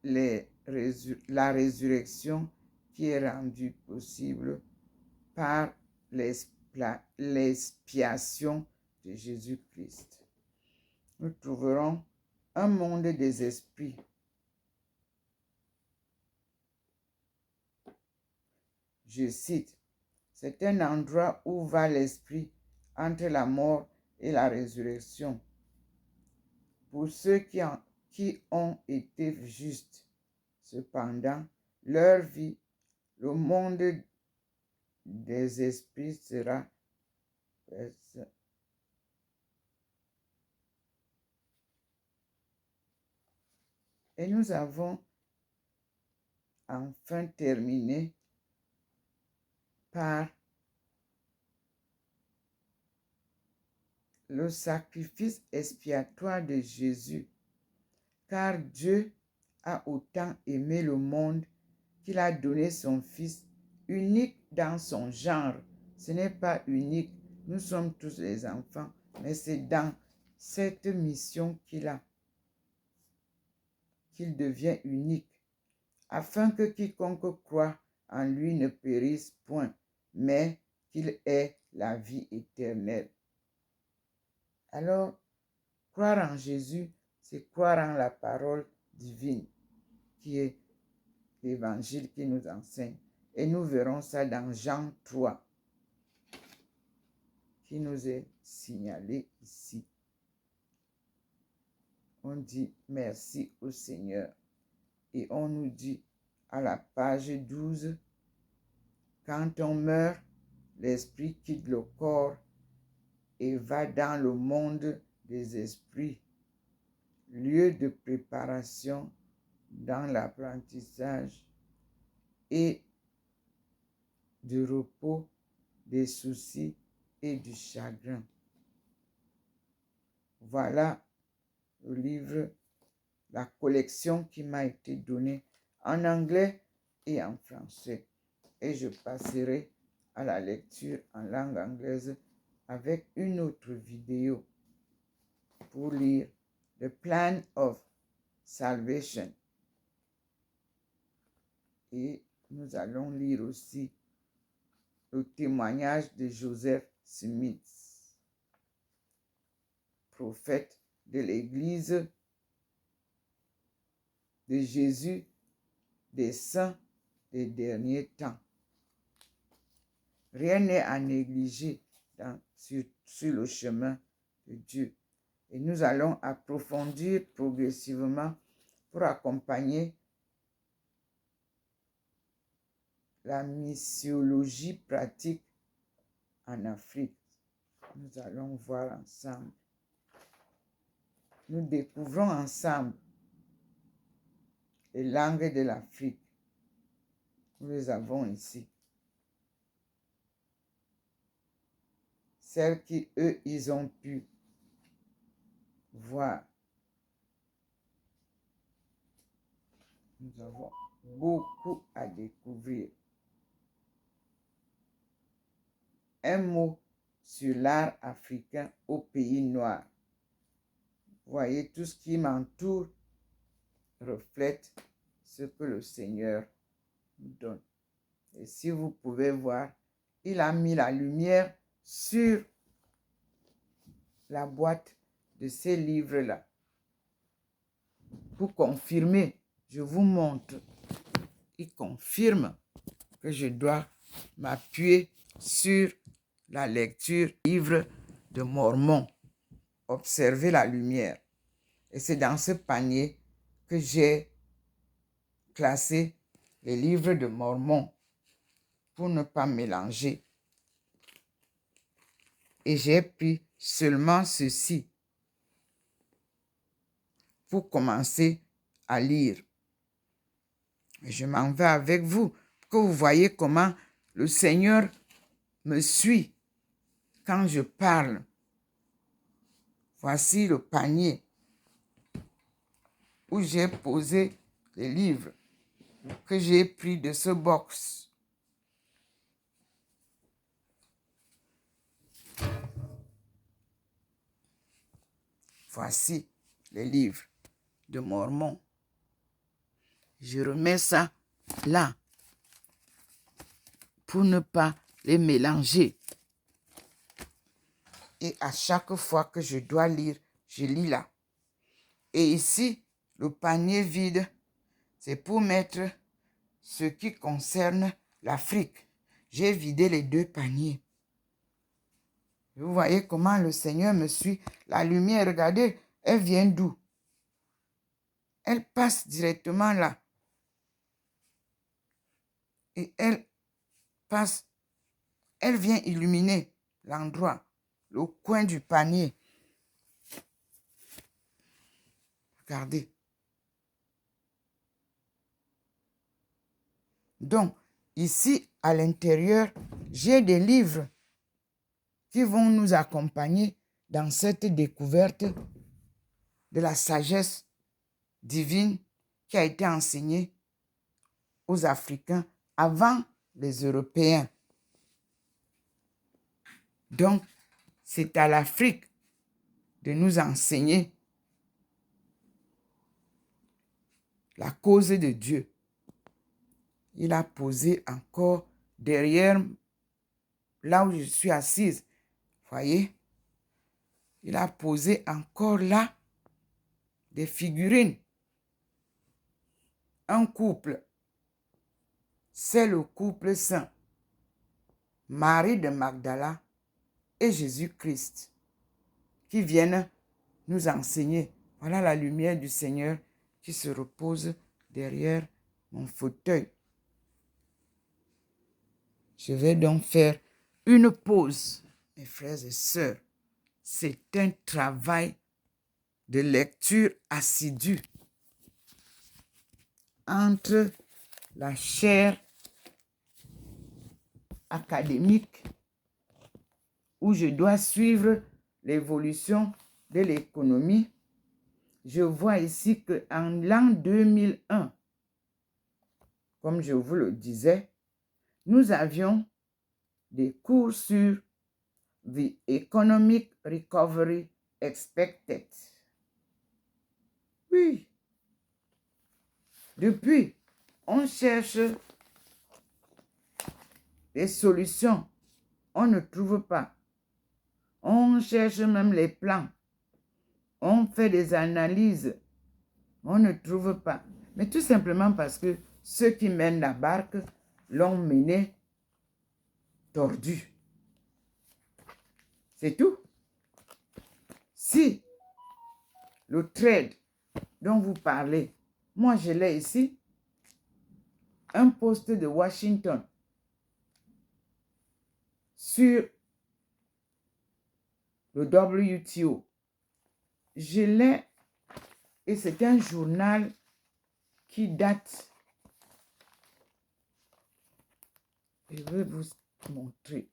A: la résurrection qui est rendue possible par l'expiation de Jésus-Christ. Nous trouverons un monde des esprits. Je cite, c'est un endroit où va l'esprit entre la mort et la résurrection. Pour ceux qui ont été justes, cependant, leur vie, le monde des esprits sera et nous avons enfin terminé par le sacrifice expiatoire de Jésus, car Dieu a autant aimé le monde qu'il a donné son Fils unique dans son genre. Ce n'est pas unique, nous sommes tous les enfants, mais c'est dans cette mission qu'il devient unique. afin que quiconque croit en lui ne périsse point, mais qu'il ait la vie éternelle. Alors, croire en Jésus, c'est croire en la parole divine, qui est l'évangile qui nous enseigne. Et nous verrons ça dans Jean 3, qui nous est signalé ici. On dit merci au Seigneur. Et on nous dit à la page 12, quand on meurt, l'esprit quitte le corps et va dans le monde des esprits, lieu de préparation dans l'apprentissage et de repos des soucis et du chagrin. Voilà le livre, la collection qui m'a été donnée en anglais et en français. Et je passerai à la lecture en langue anglaise avec une autre vidéo pour lire The Plan of Salvation. Et nous allons lire aussi le témoignage de Joseph Smith, prophète de l'Église de Jésus des saints des derniers temps. Rien n'est à négliger sur le chemin de Dieu. Et nous allons approfondir progressivement pour accompagner la missiologie pratique en Afrique. Nous allons voir ensemble. Nous découvrons ensemble les langues de l'Afrique. Nous les avons ici. Celles qui, eux, ils ont pu voir. Nous avons beaucoup à découvrir. Un mot sur l'art africain au pays noir. Vous voyez, tout ce qui m'entoure reflète ce que le Seigneur nous donne. Et si vous pouvez voir, il a mis la lumière sur la boîte de ces livres-là. Pour confirmer, je vous montre. Il confirme que je dois m'appuyer sur la lecture du livre de Mormon. Observez la lumière. Et c'est dans ce panier que j'ai classé les livres de Mormon pour ne pas mélanger. Et j'ai pris seulement ceci pour commencer à lire. Et je m'en vais avec vous, pour que vous voyez comment le Seigneur me suit quand je parle. Voici le panier où j'ai posé les livres que j'ai pris de ce box. Voici les livres de Mormon. Je remets ça là pour ne pas les mélanger. Et à chaque fois que je dois lire, je lis là. Et ici, le panier vide, c'est pour mettre ce qui concerne l'Afrique. J'ai vidé les deux paniers. Vous voyez comment le Seigneur me suit. La lumière, regardez, elle vient d'où? Elle passe directement là. Et elle passe, elle vient illuminer l'endroit, le coin du panier. Regardez. Donc, ici, à l'intérieur, j'ai des livres qui vont nous accompagner dans cette découverte de la sagesse divine qui a été enseignée aux Africains avant les Européens. Donc, c'est à l'Afrique de nous enseigner la cause de Dieu. Il a posé encore derrière là où je suis assise. Voyez? Il a posé encore là des figurines. Un couple. C'est le couple saint. Marie de Magdala et Jésus-Christ qui viennent nous enseigner. Voilà la lumière du Seigneur qui se repose derrière mon fauteuil. Je vais donc faire une pause, mes frères et sœurs. C'est un travail de lecture assidue entre la chaire académique où je dois suivre l'évolution de l'économie. Je vois ici qu'en l'an 2001, comme je vous le disais, nous avions des cours sur The Economic Recovery Expected. Oui. Depuis, on cherche des solutions. On ne trouve pas. On cherche même les plans. On fait des analyses. On ne trouve pas. Mais tout simplement parce que ceux qui mènent la barque l'ont menée tordue. C'est tout. Si le trade dont vous parlez, moi je l'ai ici, un poste de Washington sur le WTO. Je l'ai et c'est un journal qui date. Je vais vous montrer.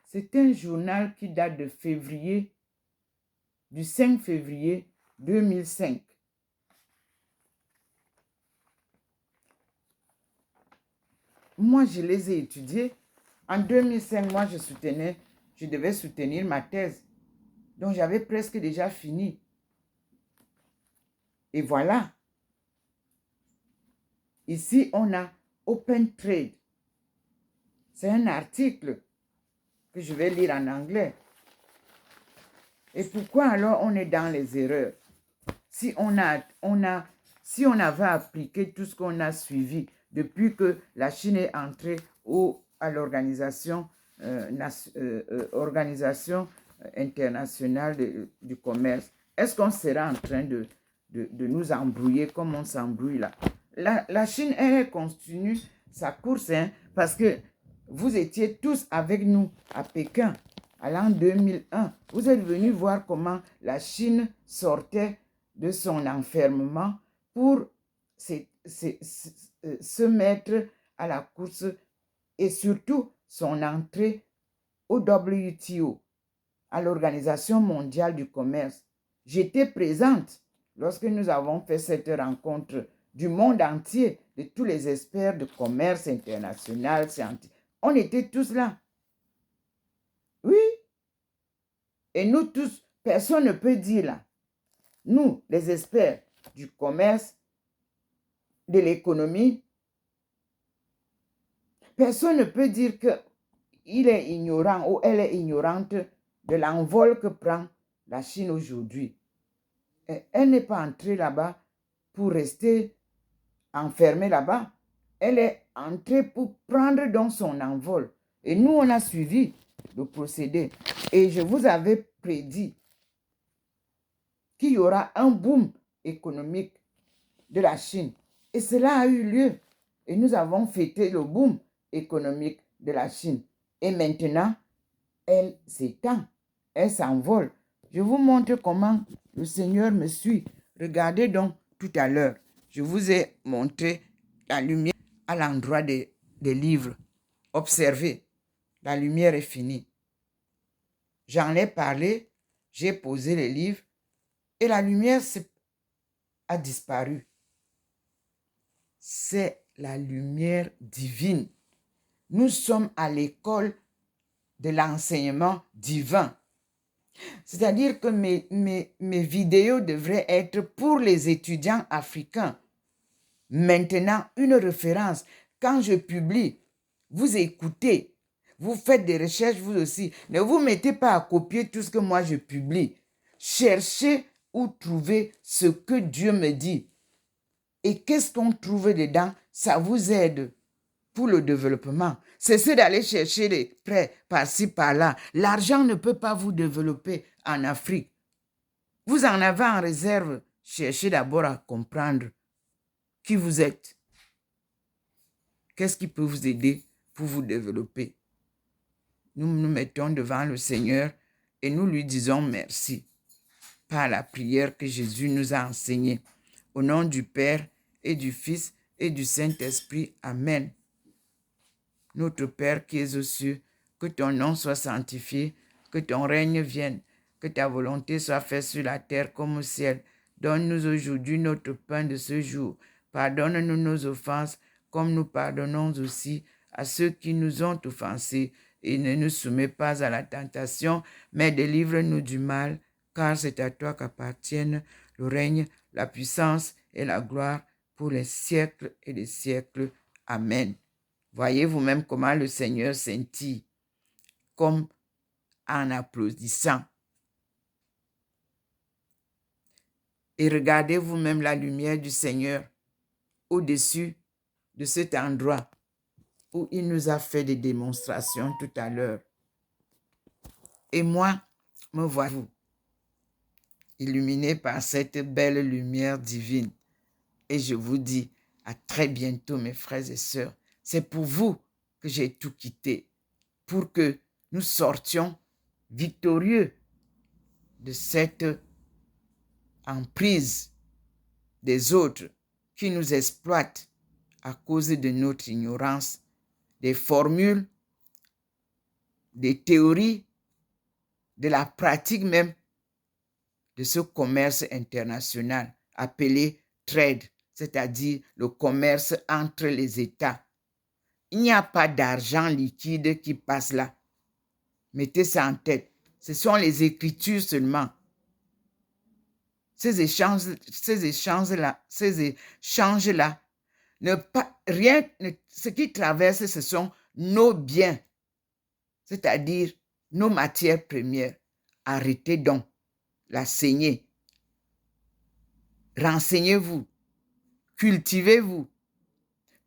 A: C'est un journal qui date de février, du 5 février 2005. Moi, je les ai étudiés. En 2005, moi, je devais soutenir ma thèse. Donc, j'avais presque déjà fini. Et voilà. Ici, on a Open Trade. C'est un article que je vais lire en anglais. Et pourquoi alors on est dans les erreurs? Si on avait appliqué tout ce qu'on a suivi depuis que la Chine est entrée à l'organisation internationale du commerce, est-ce qu'on serait en train de nous embrouiller comme on s'embrouille là? La Chine, elle continue sa course, hein, parce que vous étiez tous avec nous à Pékin à l'an 2001. Vous êtes venus voir comment la Chine sortait de son enfermement pour se mettre à la course et surtout son entrée au WTO, à l'Organisation mondiale du commerce. J'étais présente lorsque nous avons fait cette rencontre du monde entier, de tous les experts de commerce international, scientifique. On était tous là. Oui. Et nous tous, personne ne peut dire là. Nous, les experts du commerce, de l'économie, personne ne peut dire qu'il est ignorant ou elle est ignorante de l'envol que prend la Chine aujourd'hui. Elle n'est pas entrée là-bas pour rester enfermée là-bas. Elle est entrée pour prendre donc son envol. Et nous, on a suivi le procédé. Et je vous avais prédit qu'il y aura un boom économique de la Chine. Et cela a eu lieu. Et nous avons fêté le boom économique de la Chine. Et maintenant, elle s'étend. Elle s'envole. Je vous montre comment le Seigneur me suit. Regardez donc tout à l'heure. Je vous ai montré la lumière à l'endroit des livres. Observez. La lumière est finie. J'en ai parlé. J'ai posé les livres. Et la lumière a disparu. C'est la lumière divine. Nous sommes à l'école de l'enseignement divin. C'est-à-dire que mes vidéos devraient être pour les étudiants africains. Maintenant, une référence. Quand je publie, vous écoutez, vous faites des recherches vous aussi. Ne vous mettez pas à copier tout ce que moi je publie. Cherchez ou trouvez ce que Dieu me dit. Et qu'est-ce qu'on trouve dedans? Ça vous aide pour le développement. Cessez d'aller chercher des prêts par-ci, par-là. L'argent ne peut pas vous développer en Afrique. Vous en avez en réserve. Cherchez d'abord à comprendre qui vous êtes. Qu'est-ce qui peut vous aider pour vous développer? Nous nous mettons devant le Seigneur et nous lui disons merci par la prière que Jésus nous a enseignée. Au nom du Père et du Fils et du Saint-Esprit. Amen. Notre Père qui es aux cieux, que ton nom soit sanctifié, que ton règne vienne, que ta volonté soit faite sur la terre comme au ciel. Donne-nous aujourd'hui notre pain de ce jour. Pardonne-nous nos offenses, comme nous pardonnons aussi à ceux qui nous ont offensés. Et ne nous soumets pas à la tentation, mais délivre-nous du mal, car c'est à toi qu'appartiennent le règne, la puissance et la gloire pour les siècles et les siècles. Amen. Voyez vous-même comment le Seigneur scintille, comme en applaudissant. Et regardez vous-même la lumière du Seigneur au-dessus de cet endroit où il nous a fait des démonstrations tout à l'heure. Et moi, me voyez-vous, illuminé par cette belle lumière divine. Et je vous dis à très bientôt, mes frères et sœurs. C'est pour vous que j'ai tout quitté, pour que nous sortions victorieux de cette emprise des autres qui nous exploitent à cause de notre ignorance, des formules, des théories, de la pratique même de ce commerce international appelé trade, c'est-à-dire le commerce entre les États. Il n'y a pas d'argent liquide qui passe là. Mettez ça en tête. Ce sont les Écritures seulement. Ces échanges-là, ce qui traverse, ce sont nos biens, c'est-à-dire nos matières premières. Arrêtez donc la saignée. Renseignez-vous, cultivez-vous,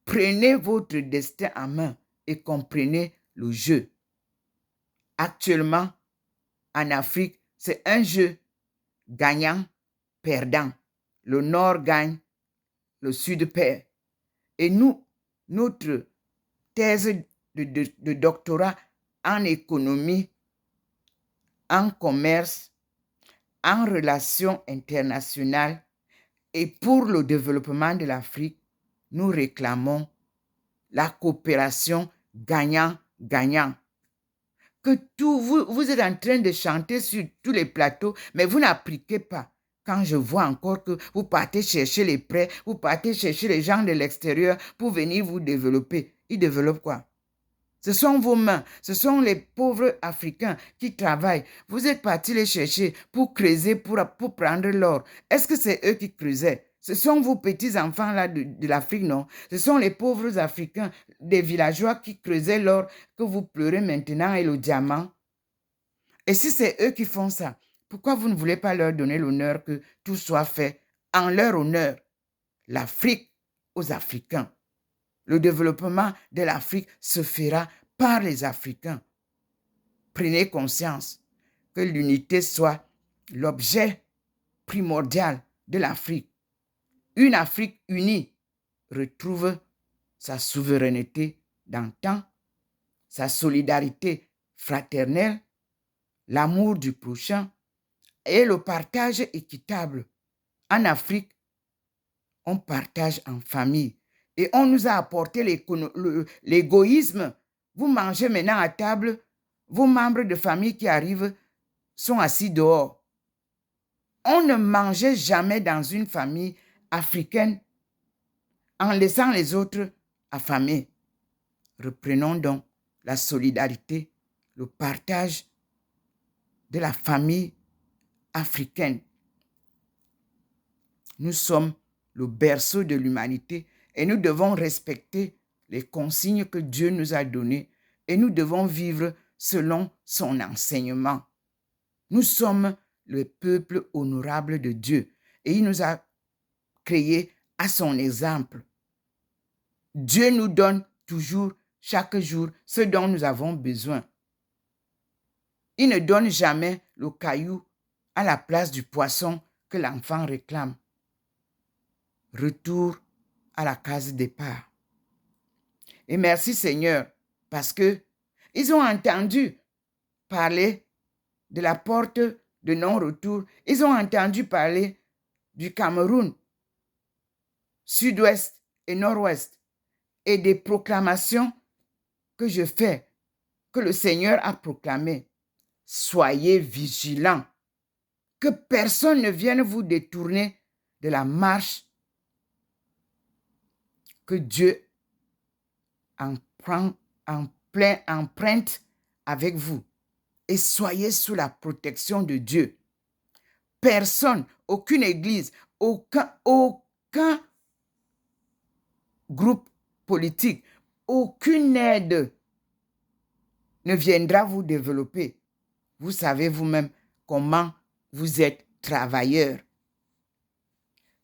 A: prenez votre destin en main et comprenez le jeu. Actuellement, en Afrique, c'est un jeu gagnant-perdant. Le Nord gagne, le Sud perd. Et nous, notre thèse de doctorat en économie, en commerce, en relations internationales et pour le développement de l'Afrique, nous réclamons la coopération gagnant-gagnant. Que vous êtes en train de chanter sur tous les plateaux, mais vous n'appliquez pas. Quand je vois encore que vous partez chercher les prêts, vous partez chercher les gens de l'extérieur pour venir vous développer. Ils développent quoi? Ce sont vos mains, ce sont les pauvres Africains qui travaillent. Vous êtes partis les chercher pour creuser, pour prendre l'or. Est-ce que c'est eux qui creusaient? Ce sont vos petits-enfants là de l'Afrique, non? Ce sont les pauvres Africains, des villageois qui creusaient l'or que vous pleurez maintenant et le diamant. Et si c'est eux qui font ça, pourquoi vous ne voulez pas leur donner l'honneur que tout soit fait en leur honneur? L'Afrique aux Africains. Le développement de l'Afrique se fera par les Africains. Prenez conscience que l'unité soit l'objet primordial de l'Afrique. Une Afrique unie retrouve sa souveraineté d'antan, sa solidarité fraternelle, l'amour du prochain et le partage équitable. En Afrique, on partage en famille. Et on nous a apporté l'égoïsme. Vous mangez maintenant à table, vos membres de famille qui arrivent sont assis dehors. On ne mangeait jamais dans une famille africaine en laissant les autres affamés. Reprenons donc la solidarité, le partage de la famille africaine. Nous sommes le berceau de l'humanité et nous devons respecter les consignes que Dieu nous a données et nous devons vivre selon son enseignement. Nous sommes le peuple honorable de Dieu et il nous a créés à son exemple. Dieu nous donne toujours, chaque jour, ce dont nous avons besoin. Il ne donne jamais le caillou à la place du poisson que l'enfant réclame. Retour à la case départ. Et merci Seigneur, parce que ils ont entendu parler de la porte de non-retour. Ils ont entendu parler du Cameroun, sud-ouest et nord-ouest, et des proclamations que je fais, que le Seigneur a proclamées. Soyez vigilants, que personne ne vienne vous détourner de la marche que Dieu emprunte avec vous. Et soyez sous la protection de Dieu. Personne, aucune église, aucun groupe politique, aucune aide ne viendra vous développer. Vous savez vous-même comment vous êtes travailleur.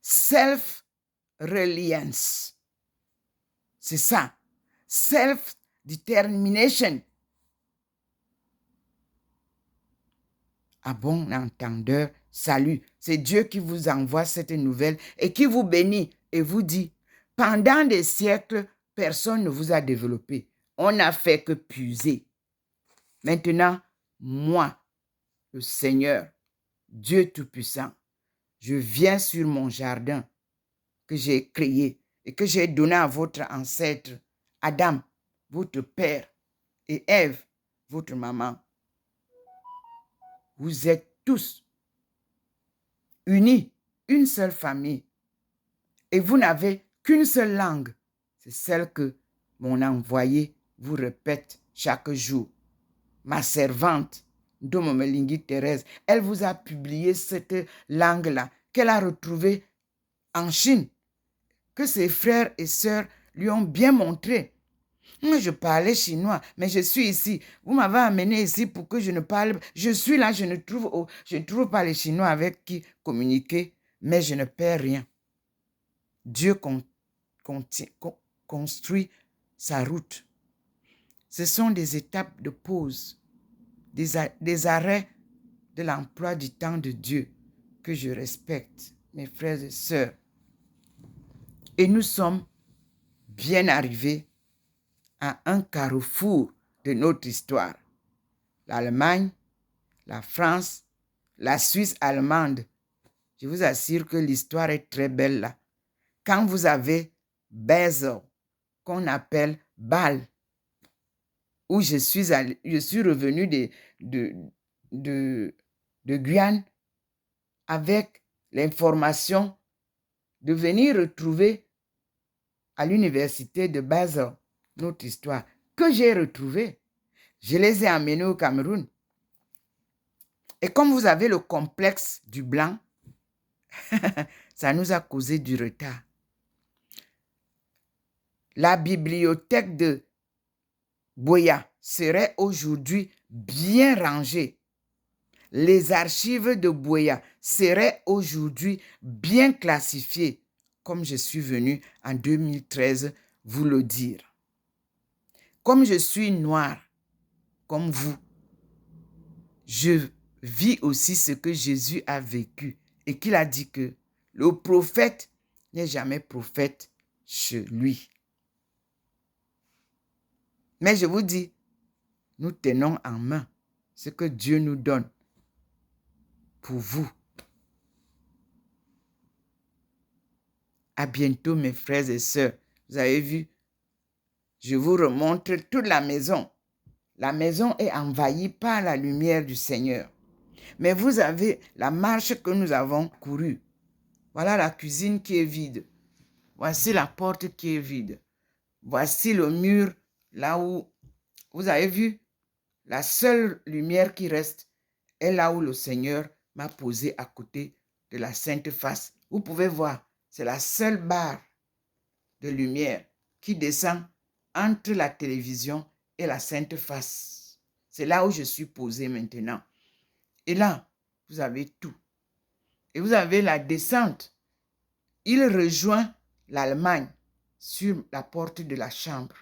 A: Self-reliance. C'est ça. Self-determination. À bon entendeur, salut. C'est Dieu qui vous envoie cette nouvelle et qui vous bénit et vous dit, pendant des siècles, personne ne vous a développé. On n'a fait que puiser. Maintenant, moi, le Seigneur, Dieu Tout-Puissant, je viens sur mon jardin que j'ai créé et que j'ai donné à votre ancêtre, Adam, votre père, et Ève, votre maman. Vous êtes tous unis, une seule famille. Et vous n'avez qu'une seule langue. C'est celle que mon envoyé vous répète chaque jour. Ma servante, Ndomomelingi Thérèse, elle vous a publié cette langue-là qu'elle a retrouvée en Chine, que ses frères et sœurs lui ont bien montré. Moi, je parlais chinois, mais je suis ici. Vous m'avez amené ici pour que je ne parle. Je suis là, je ne trouve pas les Chinois avec qui communiquer, mais je ne perds rien. Dieu construit sa route. Ce sont des étapes de pause, des arrêts de l'emploi du temps de Dieu que je respecte, mes frères et sœurs. Et nous sommes bien arrivés à un carrefour de notre histoire. L'Allemagne, la France, la Suisse allemande. Je vous assure que l'histoire est très belle là. Quand vous avez Basel, qu'on appelle Bâle, où je suis revenu de Guyane avec l'information de venir retrouver à l'université de Basel notre histoire, que j'ai retrouvée. Je les ai amenés au Cameroun. Et comme vous avez le complexe du blanc, ça nous a causé du retard. La bibliothèque de Buea serait aujourd'hui bien rangée. Les archives de Buea seraient aujourd'hui bien classifiées, comme je suis venu en 2013 vous le dire. Comme je suis noir, comme vous, je vis aussi ce que Jésus a vécu et qu'il a dit que le prophète n'est jamais prophète chez lui. Mais je vous dis, nous tenons en main ce que Dieu nous donne pour vous. À bientôt, mes frères et sœurs. Vous avez vu, je vous remontre toute la maison. La maison est envahie par la lumière du Seigneur. Mais vous avez la marche que nous avons courue. Voilà la cuisine qui est vide. Voici la porte qui est vide. Voici le mur là où vous avez vu la seule lumière qui reste est là où le Seigneur m'a posé à côté de la Sainte Face. Vous pouvez voir, c'est la seule barre de lumière qui descend entre la télévision et la Sainte Face. C'est là où je suis posé maintenant. Et là, vous avez tout. Et vous avez la descente. Il rejoint l'Allemagne sur la porte de la chambre.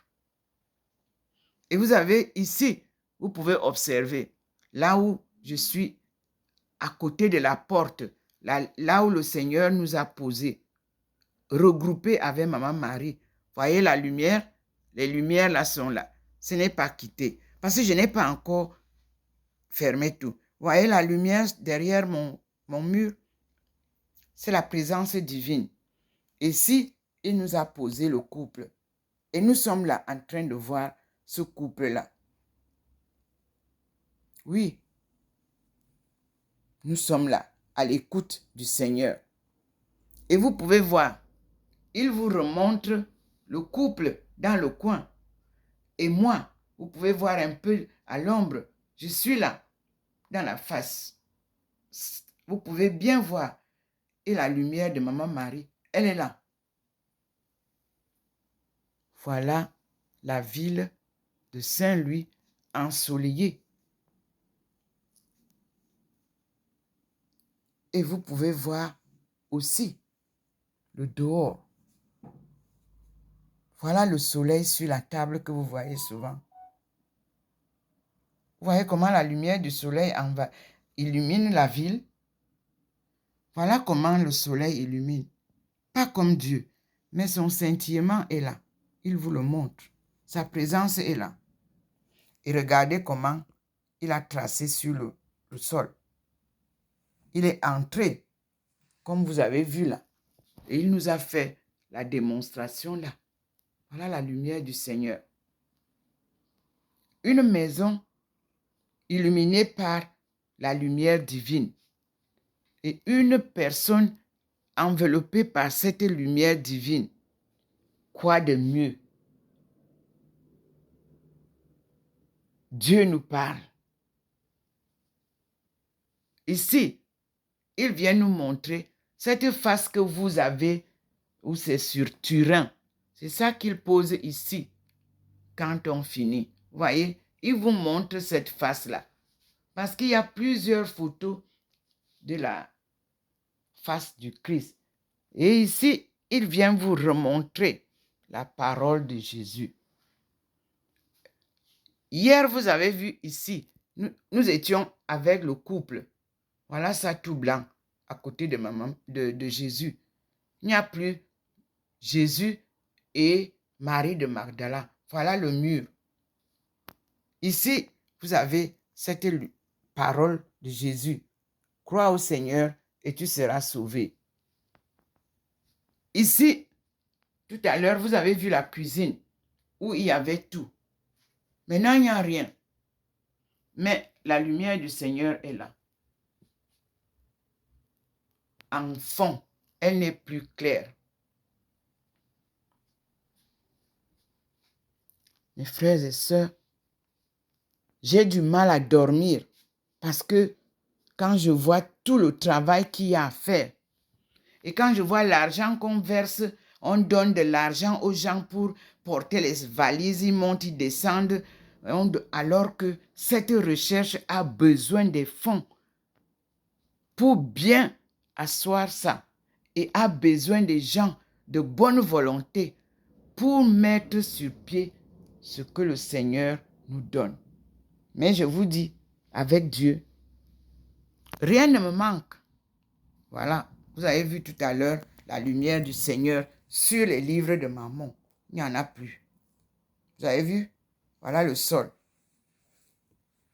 A: Et vous avez ici, vous pouvez observer, là où je suis à côté de la porte, là où le Seigneur nous a posés, regroupés avec Maman Marie. Voyez la lumière? Les lumières là sont là. Ce n'est pas quitté. Parce que je n'ai pas encore fermé tout. Voyez la lumière derrière mon mur? C'est la présence divine. Ici, il nous a posé le couple. Et nous sommes là en train de voir ce couple-là. Oui, nous sommes là à l'écoute du Seigneur. Et vous pouvez voir, il vous remontre le couple dans le coin. Et moi, vous pouvez voir un peu à l'ombre, je suis là, dans la face. Vous pouvez bien voir. Et la lumière de Maman Marie, elle est là. Voilà la ville de Saint-Louis ensoleillée. Et vous pouvez voir aussi le dehors. Voilà le soleil sur la table que vous voyez souvent. Vous voyez comment la lumière du soleil illumine la ville? Voilà comment le soleil illumine. Pas comme Dieu, mais son scintillement est là. Il vous le montre. Sa présence est là. Et regardez comment il a tracé sur le sol. Il est entré, comme vous avez vu là. Et il nous a fait la démonstration là. Voilà la lumière du Seigneur. Une maison illuminée par la lumière divine. Et une personne enveloppée par cette lumière divine. Quoi de mieux? Dieu nous parle. Ici, il vient nous montrer cette face que vous avez, où c'est sur Turin. C'est ça qu'il pose ici, quand on finit. Vous voyez, il vous montre cette face-là. Parce qu'il y a plusieurs photos de la face du Christ. Et ici, il vient vous remontrer la parole de Jésus. Hier, vous avez vu ici, nous étions avec le couple. Voilà ça tout blanc à côté de maman, de Jésus. Il n'y a plus Jésus et Marie de Magdala. Voilà le mur. Ici, vous avez cette parole de Jésus. Crois au Seigneur et tu seras sauvé. Ici, tout à l'heure, vous avez vu la cuisine où il y avait tout. Maintenant, il n'y a rien. Mais la lumière du Seigneur est là. En fond, elle n'est plus claire. Mes frères et sœurs, j'ai du mal à dormir parce que quand je vois tout le travail qu'il y a à faire et quand je vois l'argent qu'on verse, on donne de l'argent aux gens pour porter les valises, ils montent, ils descendent, alors que cette recherche a besoin des fonds pour bien asseoir ça et a besoin des gens de bonne volonté pour mettre sur pied ce que le Seigneur nous donne. Mais je vous dis, avec Dieu, rien ne me manque. Voilà, vous avez vu tout à l'heure la lumière du Seigneur sur les livres de Mammon. Il n'y en a plus. Vous avez vu? Voilà le sol.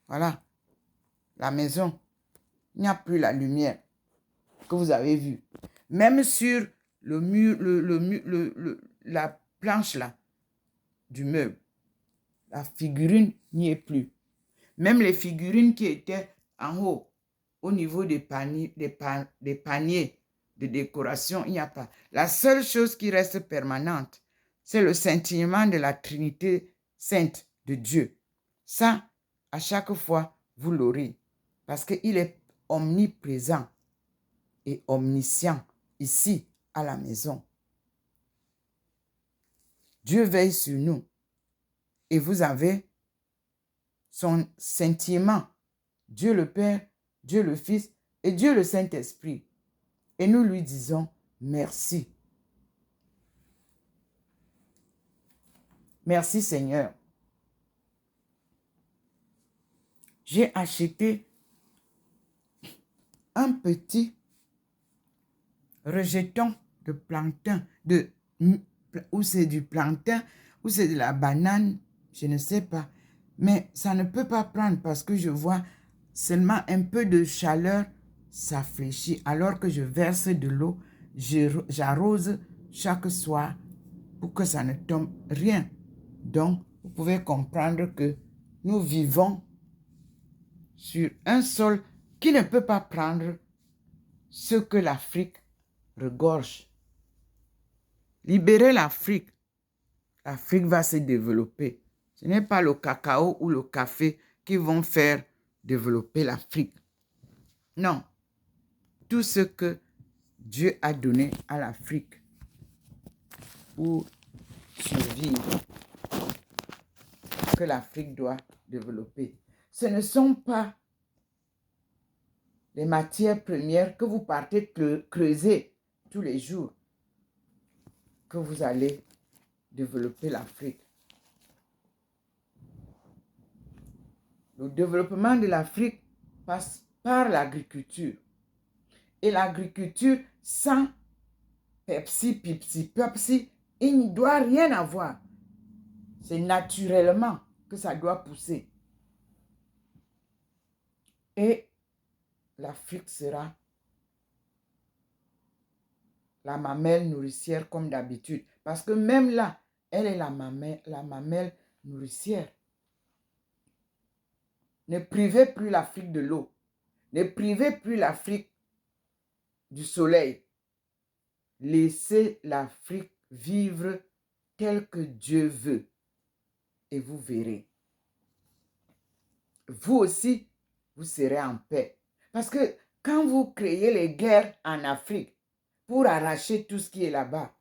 A: Voilà la maison. Il n'y a plus la lumière que vous avez vue. Même sur le mur, la planche là du meuble, la figurine n'y est plus. Même les figurines qui étaient en haut, au niveau des paniers, des paniers de décoration, il n'y a pas. La seule chose qui reste permanente, c'est le scintillement de la Trinité sainte de Dieu. Ça, à chaque fois, vous l'aurez. parce qu'il est omniprésent et omniscient ici à la maison. Dieu veille sur nous et vous avez son sentiment, Dieu le Père, Dieu le Fils et Dieu le Saint-Esprit. Et nous lui disons merci. Merci Seigneur. J'ai acheté un petit rejeton de plantain, ou c'est du plantain, ou c'est de la banane, je ne sais pas. Mais ça ne peut pas prendre parce que je vois seulement un peu de chaleur, ça fléchit. Alors que je verse de l'eau, j'arrose chaque soir pour que ça ne tombe rien. Donc, vous pouvez comprendre que nous vivons sur un sol qui ne peut pas prendre ce que l'Afrique regorge. Libérez l'Afrique. L'Afrique va se développer. Ce n'est pas le cacao ou le café qui vont faire développer l'Afrique. Non. Tout ce que Dieu a donné à l'Afrique pour survivre, que l'Afrique doit développer. Ce ne sont pas les matières premières que vous partez creuser tous les jours que vous allez développer l'Afrique. Le développement de l'Afrique passe par l'agriculture. Et l'agriculture sans Pepsi, il ne doit rien avoir. C'est naturellement que ça doit pousser. Et l'Afrique sera la mamelle nourricière comme d'habitude. Parce que même là, elle est la mamelle nourricière. Ne privez plus l'Afrique de l'eau. Ne privez plus l'Afrique du soleil. Laissez l'Afrique vivre tel que Dieu veut. Et vous verrez. Vous aussi, vous serez en paix. Parce que quand vous créez les guerres en Afrique pour arracher tout ce qui est là-bas,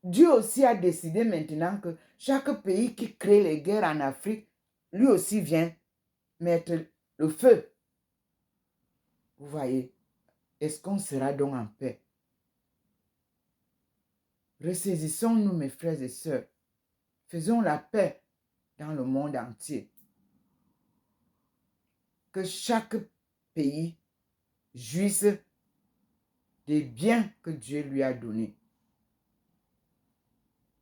A: Dieu aussi a décidé maintenant que chaque pays qui crée les guerres en Afrique, lui aussi vient mettre le feu. Vous voyez, est-ce qu'on sera donc en paix? Ressaisissons-nous, mes frères et sœurs. Faisons la paix dans le monde entier. Que chaque pays jouisse des biens que Dieu lui a donnés.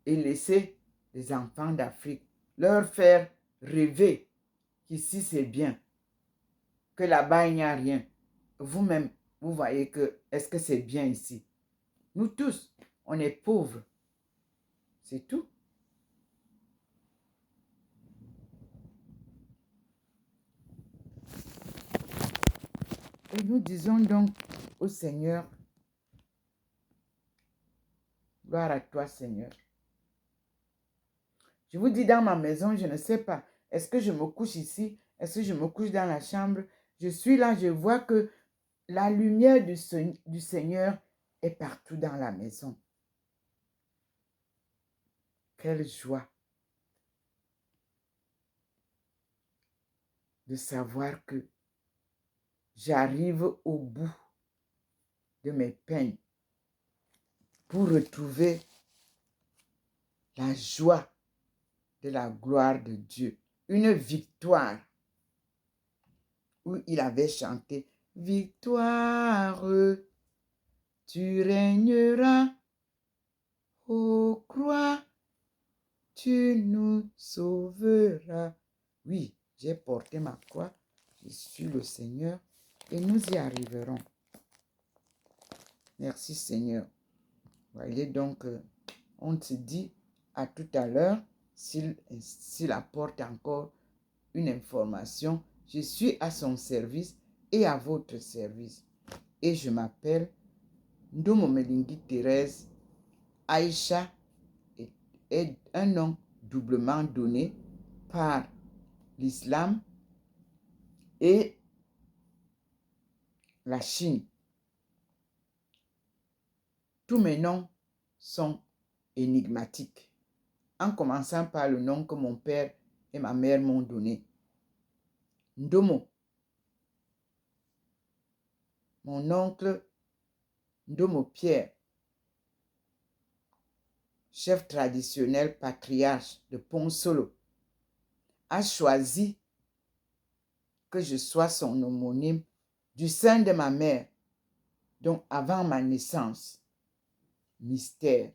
A: Et laisser les enfants d'Afrique leur faire rêver qu'ici c'est bien, que là-bas il n'y a rien. Vous-même, vous voyez que est-ce que c'est bien ici? Nous tous, on est pauvres. C'est tout. Et nous disons donc au Seigneur, gloire à toi Seigneur. Je vous dis dans ma maison, je ne sais pas, est-ce que je me couche ici? Est-ce que je me couche dans la chambre? Je suis là, je vois que la lumière du Seigneur est partout dans la maison. Quelle joie de savoir que j'arrive au bout de mes peines pour retrouver la joie de la gloire de Dieu. Une victoire où il avait chanté « Victoire, tu régneras, ô croix, tu nous sauveras. » Oui, j'ai porté ma croix, je suis le Seigneur et nous y arriverons. Merci Seigneur. Voyez donc, on se dit à tout à l'heure, s'il apporte encore une information, je suis à son service et à votre service. Et je m'appelle Ndomo Melingi Thérèse. Aïcha est un nom doublement donné par l'islam et la Chine. Tous mes noms sont énigmatiques, en commençant par le nom que mon père et ma mère m'ont donné. Ndomo. Mon oncle Ndomo Pierre, chef traditionnel patriarche de Ponsolo, a choisi que je sois son homonyme du sein de ma mère, donc avant ma naissance. Mystère,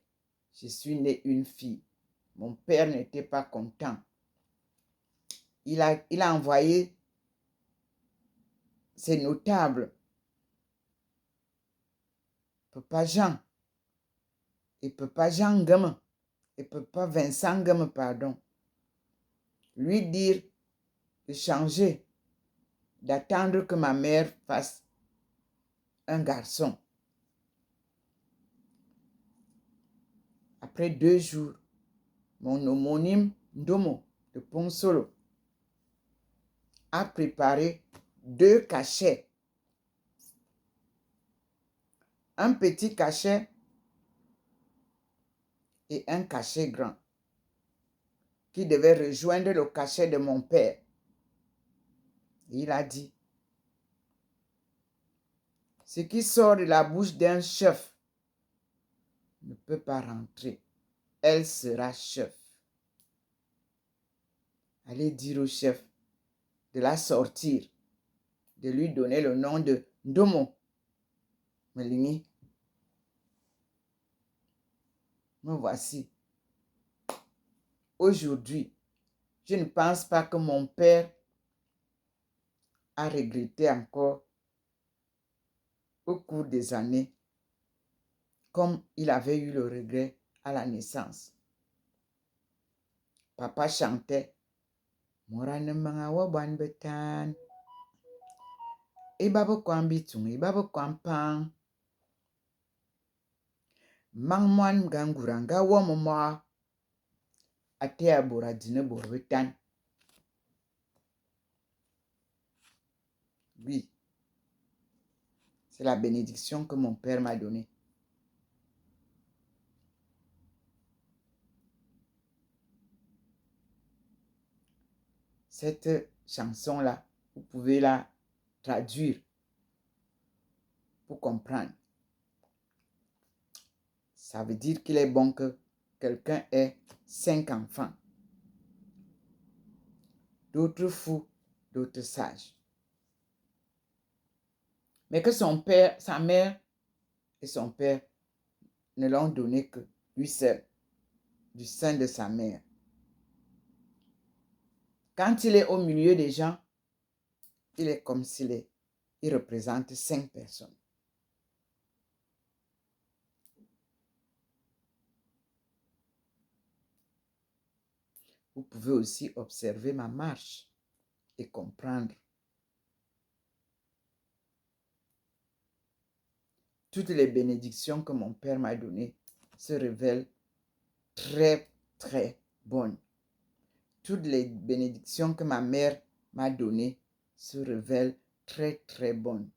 A: je suis née une fille. Mon père n'était pas content. Il a envoyé ses notables, Papa Jean et Papa Jean Ngame et Papa Vincent Ngame, pardon, lui dire de changer, d'attendre que ma mère fasse un garçon. Après 2 jours, mon homonyme Ndomo de Ponsolo a préparé 2 cachets. Un petit cachet et un cachet grand qui devait rejoindre le cachet de mon père. Il a dit, ce qui sort de la bouche d'un chef ne peut pas rentrer. Elle sera chef. Allez dire au chef de la sortir, de lui donner le nom de Ndomo Melini. Me voici. Aujourd'hui, je ne pense pas que mon père a regretté encore au cours des années, comme il avait eu le regret à la naissance. Papa chantait Morane mangawa ban betan. Ibabo kwan bitung, ibabo kwan pang. Mangmwan ganguranga womoma. Ate abora dine borbetan. Oui, c'est la bénédiction que mon père m'a donnée. Cette chanson-là, vous pouvez la traduire pour comprendre. Ça veut dire qu'il est bon que quelqu'un ait 5 enfants. D'autres fous, d'autres sages. Mais que son père, sa mère et son père ne l'ont donné que lui seul, du sein de sa mère. Quand il est au milieu des gens, il est comme s'il représente 5 personnes. Vous pouvez aussi observer ma marche et comprendre. Toutes les bénédictions que mon père m'a données se révèlent très, très bonnes. Toutes les bénédictions que ma mère m'a données se révèlent très, très bonnes.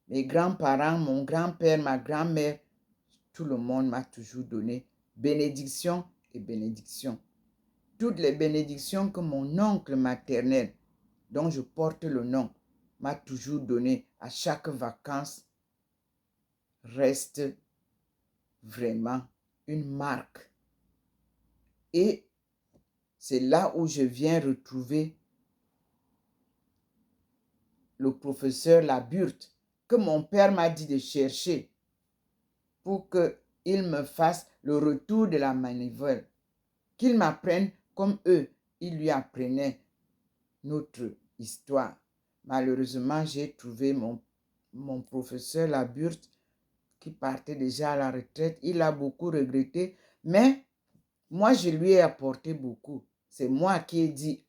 A: Mes grands-parents, mon grand-père, ma grand-mère, tout le monde m'a toujours donné bénédiction et bénédiction. Toutes les bénédictions que mon oncle maternel, dont je porte le nom, m'a toujours donné à chaque vacances, restent vraiment une marque. Et c'est là où je viens retrouver le professeur Laburte, que mon père m'a dit de chercher pour qu'il me fasse le retour de la manivelle, qu'il m'apprenne comme eux, ils lui apprenaient notre histoire. Malheureusement, j'ai trouvé mon professeur Laburte qui partait déjà à la retraite. Il a beaucoup regretté, mais moi, je lui ai apporté beaucoup. C'est moi qui ai dit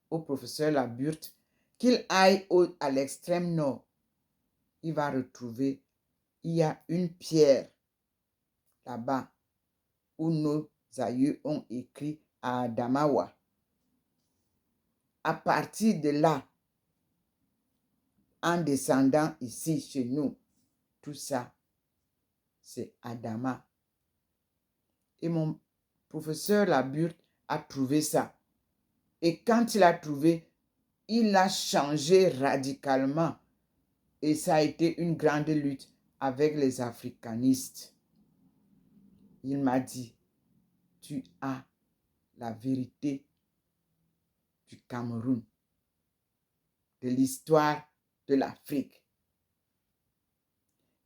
A: au professeur Laburte qu'il aille à l'extrême nord. Il va retrouver, il y a une pierre là-bas où nos aïeux ont écrit à Adamawa. À partir de là, en descendant ici chez nous. Tout ça, c'est Adama. Et mon professeur Laburde a trouvé ça. Et quand il a trouvé, il a changé radicalement. Et ça a été une grande lutte avec les africanistes. Il m'a dit, tu as la vérité du Cameroun, de l'histoire de l'Afrique.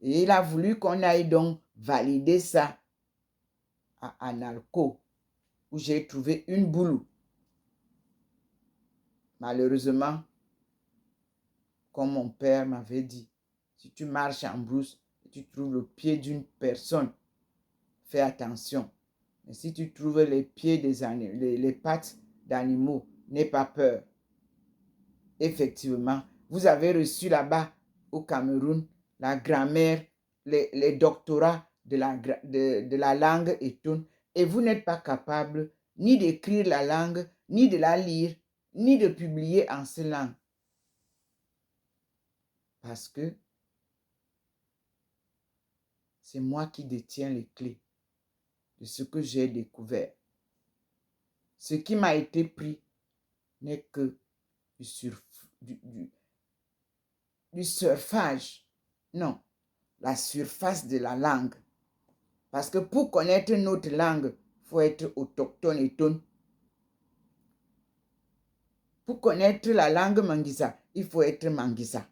A: Et il a voulu qu'on aille donc valider ça à Analco, où j'ai trouvé une boule. Malheureusement, comme mon père m'avait dit, si tu marches en brousse et tu trouves le pied d'une personne, fais attention. Mais si tu trouves les pieds des animaux, les pattes d'animaux, n'aie pas peur. Effectivement, vous avez reçu là-bas au Cameroun la grammaire, les doctorats de la langue étoune, et vous n'êtes pas capable ni d'écrire la langue, ni de la lire, ni de publier en cette langue. Parce que c'est moi qui détiens les clés de ce que j'ai découvert. Ce qui m'a été pris n'est que du surfage. Non, la surface de la langue. Parce que pour connaître notre langue, il faut être autochtone et tone. Pour connaître la langue Manguisa, il faut être Manguisa.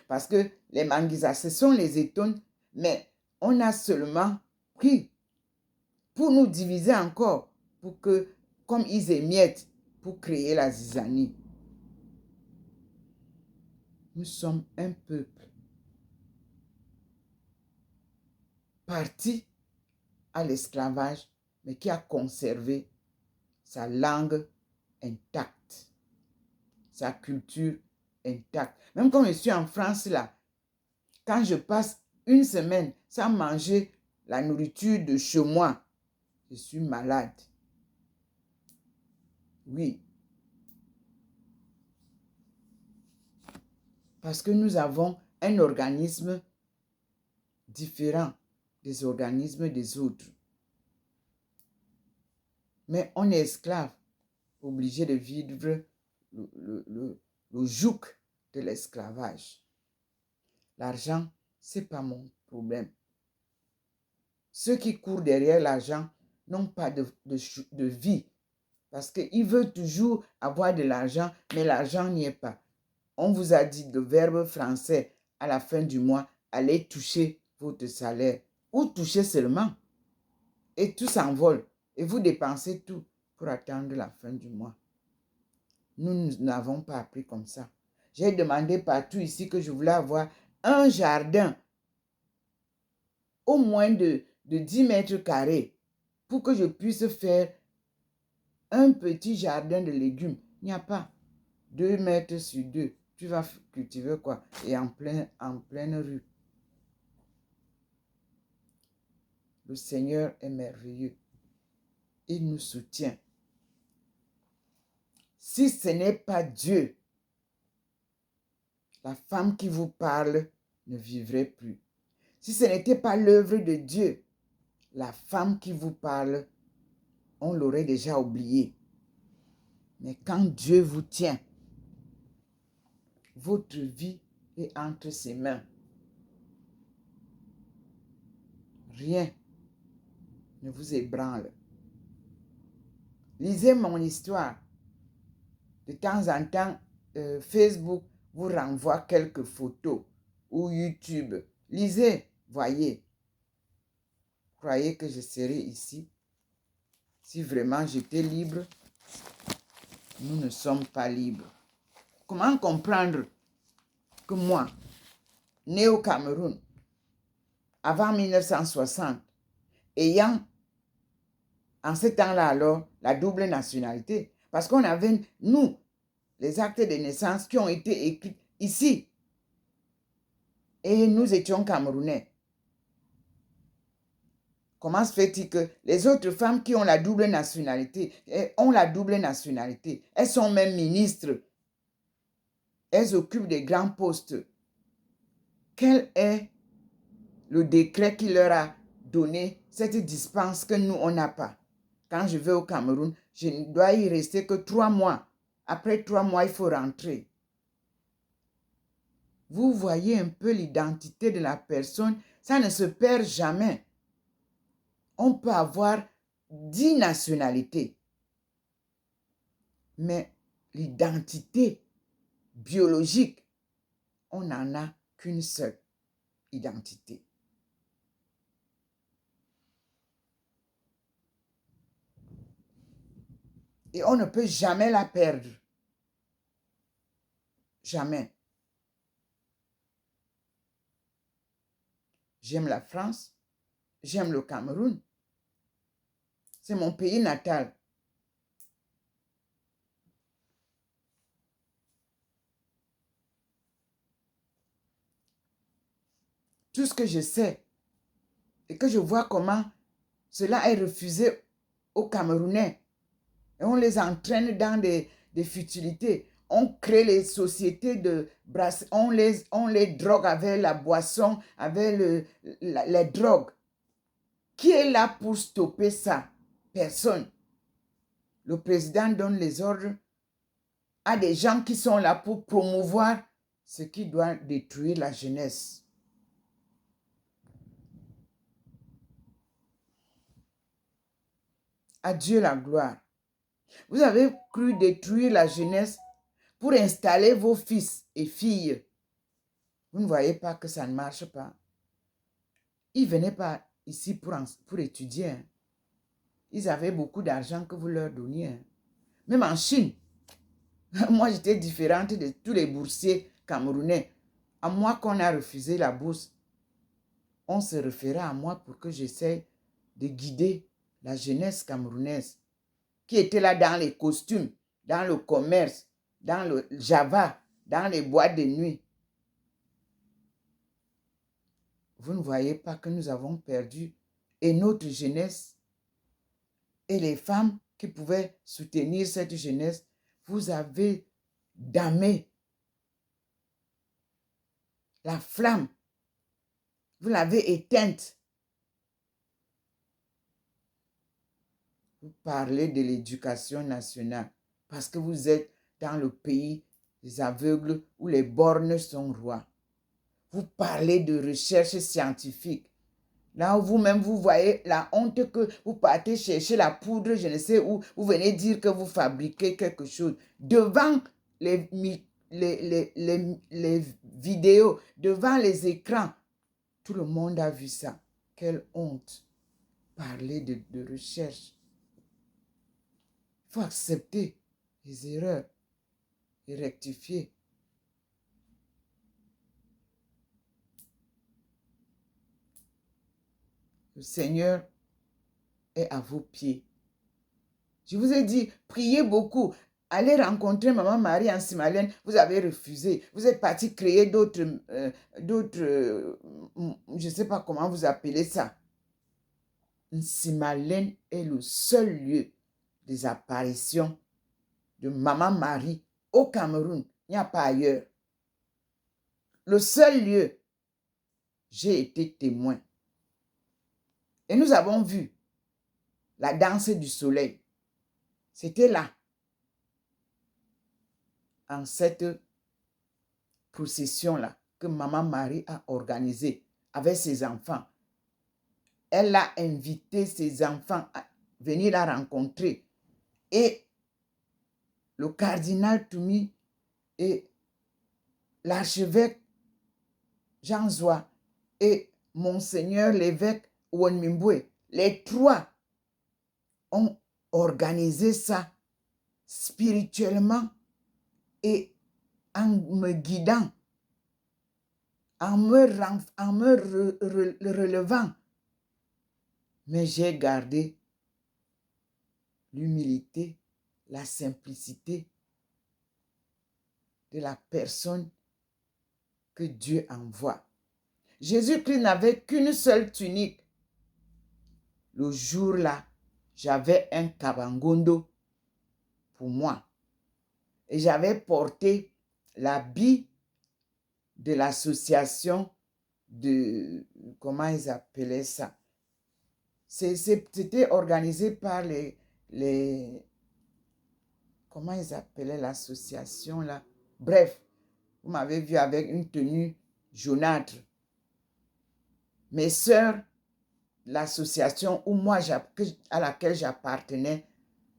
A: Parce que les Manguisa, ce sont les étones, mais on a seulement pris pour nous diviser encore, pour que, comme ils émiettent, pour créer la zizanie. Nous sommes un peuple parti à l'esclavage, mais qui a conservé sa langue intacte, sa culture intacte. Même quand je suis en France, là, quand je passe une semaine sans manger la nourriture de chez moi, je suis malade. Oui. Parce que nous avons un organisme différent des organismes des autres. Mais on est esclave, obligé de vivre le joug de l'esclavage. L'argent, ce n'est pas mon problème. Ceux qui courent derrière l'argent n'ont pas de vie. Parce qu'ils veulent toujours avoir de l'argent, mais l'argent n'y est pas. On vous a dit le verbe français à la fin du mois, allez toucher votre salaire. Ou toucher seulement. Et tout s'envole. Et vous dépensez tout pour attendre la fin du mois. Nous n'avons pas appris comme ça. J'ai demandé partout ici que je voulais avoir un jardin au moins de 10 mètres carrés pour que je puisse faire un petit jardin de légumes. Il n'y a pas. 2 mètres sur 2. Tu vas cultiver quoi? Et en pleine rue. Le Seigneur est merveilleux. Il nous soutient. Si ce n'est pas Dieu, la femme qui vous parle ne vivrait plus. Si ce n'était pas l'œuvre de Dieu, la femme qui vous parle, on l'aurait déjà oubliée. Mais quand Dieu vous tient, votre vie est entre ses mains. Rien ne vous ébranle. Lisez mon histoire. De temps en temps, Facebook vous renvoie quelques photos ou YouTube. Lisez, voyez. Croyez que je serai ici. Si vraiment j'étais libre, nous ne sommes pas libres. Comment comprendre que moi, né au Cameroun, avant 1960, ayant en ce temps-là alors la double nationalité, parce qu'on avait, nous, les actes de naissance qui ont été écrits ici, et nous étions Camerounais. Comment se fait-il que les autres femmes qui ont la double nationalité, elles sont même ministres, elles occupent des grands postes quel est le décret qui leur a donné cette dispense que nous, on n'a pas? Quand je vais au Cameroun, je ne dois y rester que 3 mois. Après 3 mois, il faut rentrer. Vous voyez un peu l'identité de la personne, ça ne se perd jamais. On peut avoir 10 nationalités, mais l'identité biologique, on n'en a qu'une seule identité. Et on ne peut jamais la perdre. Jamais. J'aime la France, j'aime le Cameroun. C'est mon pays natal. Tout ce que je sais et que je vois comment cela est refusé aux Camerounais. Et on les entraîne dans des futilités. On crée les sociétés de brasse, on les drogue avec la boisson, avec les drogues. Qui est là pour stopper ça? Personne. Le président donne les ordres à des gens qui sont là pour promouvoir ce qui doit détruire la jeunesse. À Dieu la gloire. Vous avez cru détruire la jeunesse pour installer vos fils et filles. Vous ne voyez pas que ça ne marche pas. Ils ne venaient pas ici pour étudier. Hein. Ils avaient beaucoup d'argent que vous leur donniez. Hein. Même en Chine. Moi, j'étais différente de tous les boursiers camerounais. À moi qu'on a refusé la bourse, on se référait à moi pour que j'essaie de guider la jeunesse camerounaise qui était là dans les costumes, dans le commerce, dans le Java, dans les boîtes de nuit. Vous ne voyez pas que nous avons perdu et notre jeunesse et les femmes qui pouvaient soutenir cette jeunesse, vous avez damé la flamme. Vous l'avez éteinte. Vous parlez de l'éducation nationale parce que vous êtes dans le pays des aveugles où les borgnes sont rois. Vous parlez de recherche scientifique. Là où vous-même, vous voyez la honte que vous partez chercher la poudre, je ne sais où, vous venez dire que vous fabriquez quelque chose. Devant les vidéos, devant les écrans, tout le monde a vu ça. Quelle honte. Parler de recherche. Il faut accepter les erreurs et rectifier. Le Seigneur est à vos pieds. Je vous ai dit, priez beaucoup. Allez rencontrer Maman Marie en Simalène. Vous avez refusé. Vous êtes parti créer d'autres, je ne sais pas comment vous appelez ça. Simalène est le seul lieu des apparitions de Maman Marie au Cameroun. Il n'y a pas ailleurs. Le seul lieu, j'ai été témoin. Et nous avons vu la danse du soleil. C'était là, en cette procession-là, que Maman Marie a organisée avec ses enfants. Elle a invité ses enfants à venir la rencontrer. Et le cardinal Toumi et l'archevêque Jean Zoua et Monseigneur l'évêque Wonmimbwe, les trois ont organisé ça spirituellement et en me guidant, en me relevant. Mais j'ai gardé l'humilité, la simplicité de la personne que Dieu envoie. Jésus-Christ n'avait qu'une seule tunique. Le jour-là, j'avais un kabangondo pour moi. Et j'avais porté l'habit de l'association comment ils appelaient ça? C'était organisé par comment ils appelaient l'association là? Bref, vous m'avez vu avec une tenue jaunâtre. Mes sœurs, l'association où moi, à laquelle j'appartenais,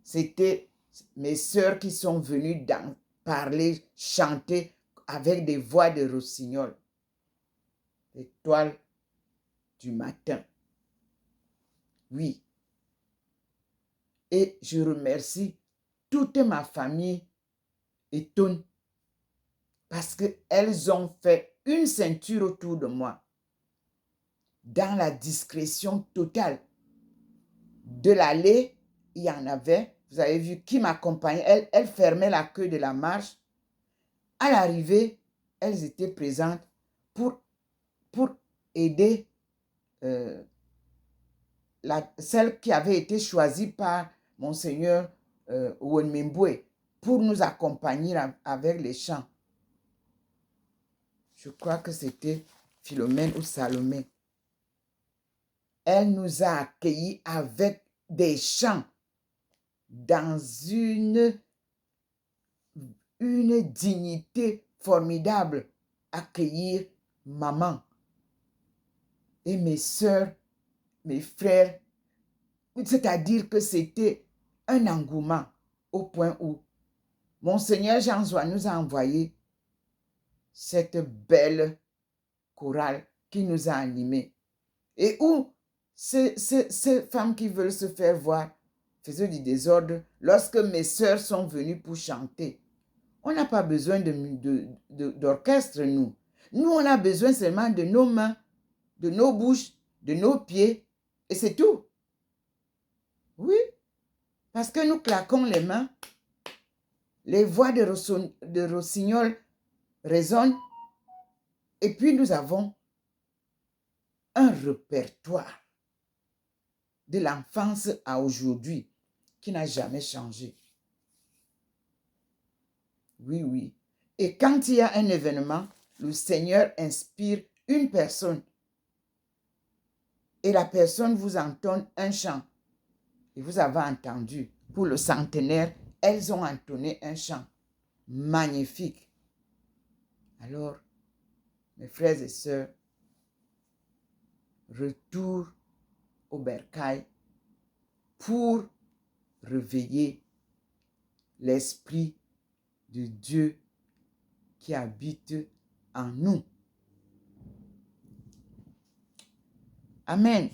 A: c'était mes sœurs qui sont venues parler, chanter avec des voix de rossignol. L'étoile du matin. Oui. Et je remercie toute ma famille Eton parce qu'elles ont fait une ceinture autour de moi dans la discrétion totale. De l'allée, il y en avait, vous avez vu, qui m'accompagnait. Elle fermait la queue de la marche. À l'arrivée, elles étaient présentes pour aider celle qui avait été choisie par Monseigneur Wenmimbwe pour nous accompagner avec les chants. Je crois que c'était Philomène ou Salomé. Elle nous a accueillis avec des chants dans une dignité formidable. Accueillir maman et mes soeurs, mes frères. C'est-à-dire que c'était un engouement au point où Monseigneur Jean-Zois nous a envoyé cette belle chorale qui nous a animés. Et où ces femmes qui veulent se faire voir faisaient du désordre lorsque mes sœurs sont venues pour chanter. On n'a pas besoin d'orchestre, nous. Nous, on a besoin seulement de nos mains, de nos bouches, de nos pieds, et c'est tout. Oui, parce que nous claquons les mains, les voix de rossignol résonnent, et puis nous avons un répertoire de l'enfance à aujourd'hui qui n'a jamais changé. Oui, oui. Et quand il y a un événement, le Seigneur inspire une personne et la personne vous entonne un chant. Et vous avez entendu, pour le centenaire, elles ont entonné un chant magnifique. Alors, mes frères et sœurs, retour au bercail pour réveiller l'esprit de Dieu qui habite en nous. Amen.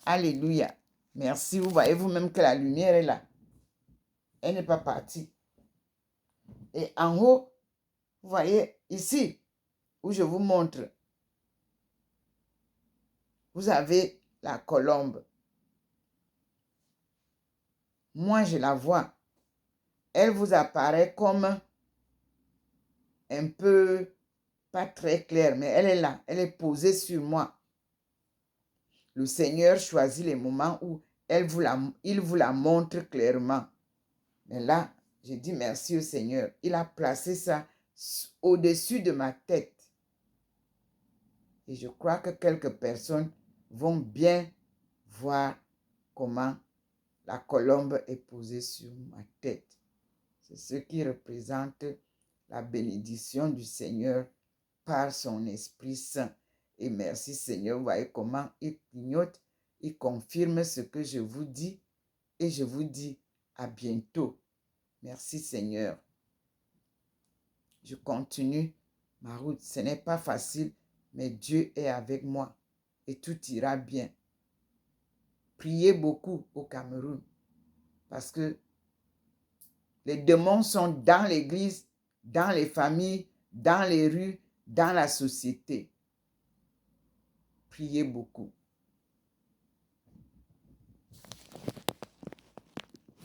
A: Alléluia. Merci. Vous voyez vous-même que la lumière est là. Elle n'est pas partie. Et en haut, vous voyez ici, où je vous montre, vous avez la colombe. Moi, je la vois. Elle vous apparaît comme un peu, pas très claire, mais elle est là. Elle est posée sur moi. Le Seigneur choisit les moments où il vous la montre clairement. Mais là, j'ai dit merci au Seigneur. Il a placé ça au-dessus de ma tête. Et je crois que quelques personnes vont bien voir comment la colombe est posée sur ma tête. C'est ce qui représente la bénédiction du Seigneur par son Esprit Saint. Et merci Seigneur, vous voyez comment il clignote, il confirme ce que je vous dis. Et je vous dis à bientôt. Merci Seigneur. Je continue ma route. Ce n'est pas facile, mais Dieu est avec moi et tout ira bien. Priez beaucoup au Cameroun parce que les démons sont dans l'église, dans les familles, dans les rues, dans la société. Priez beaucoup.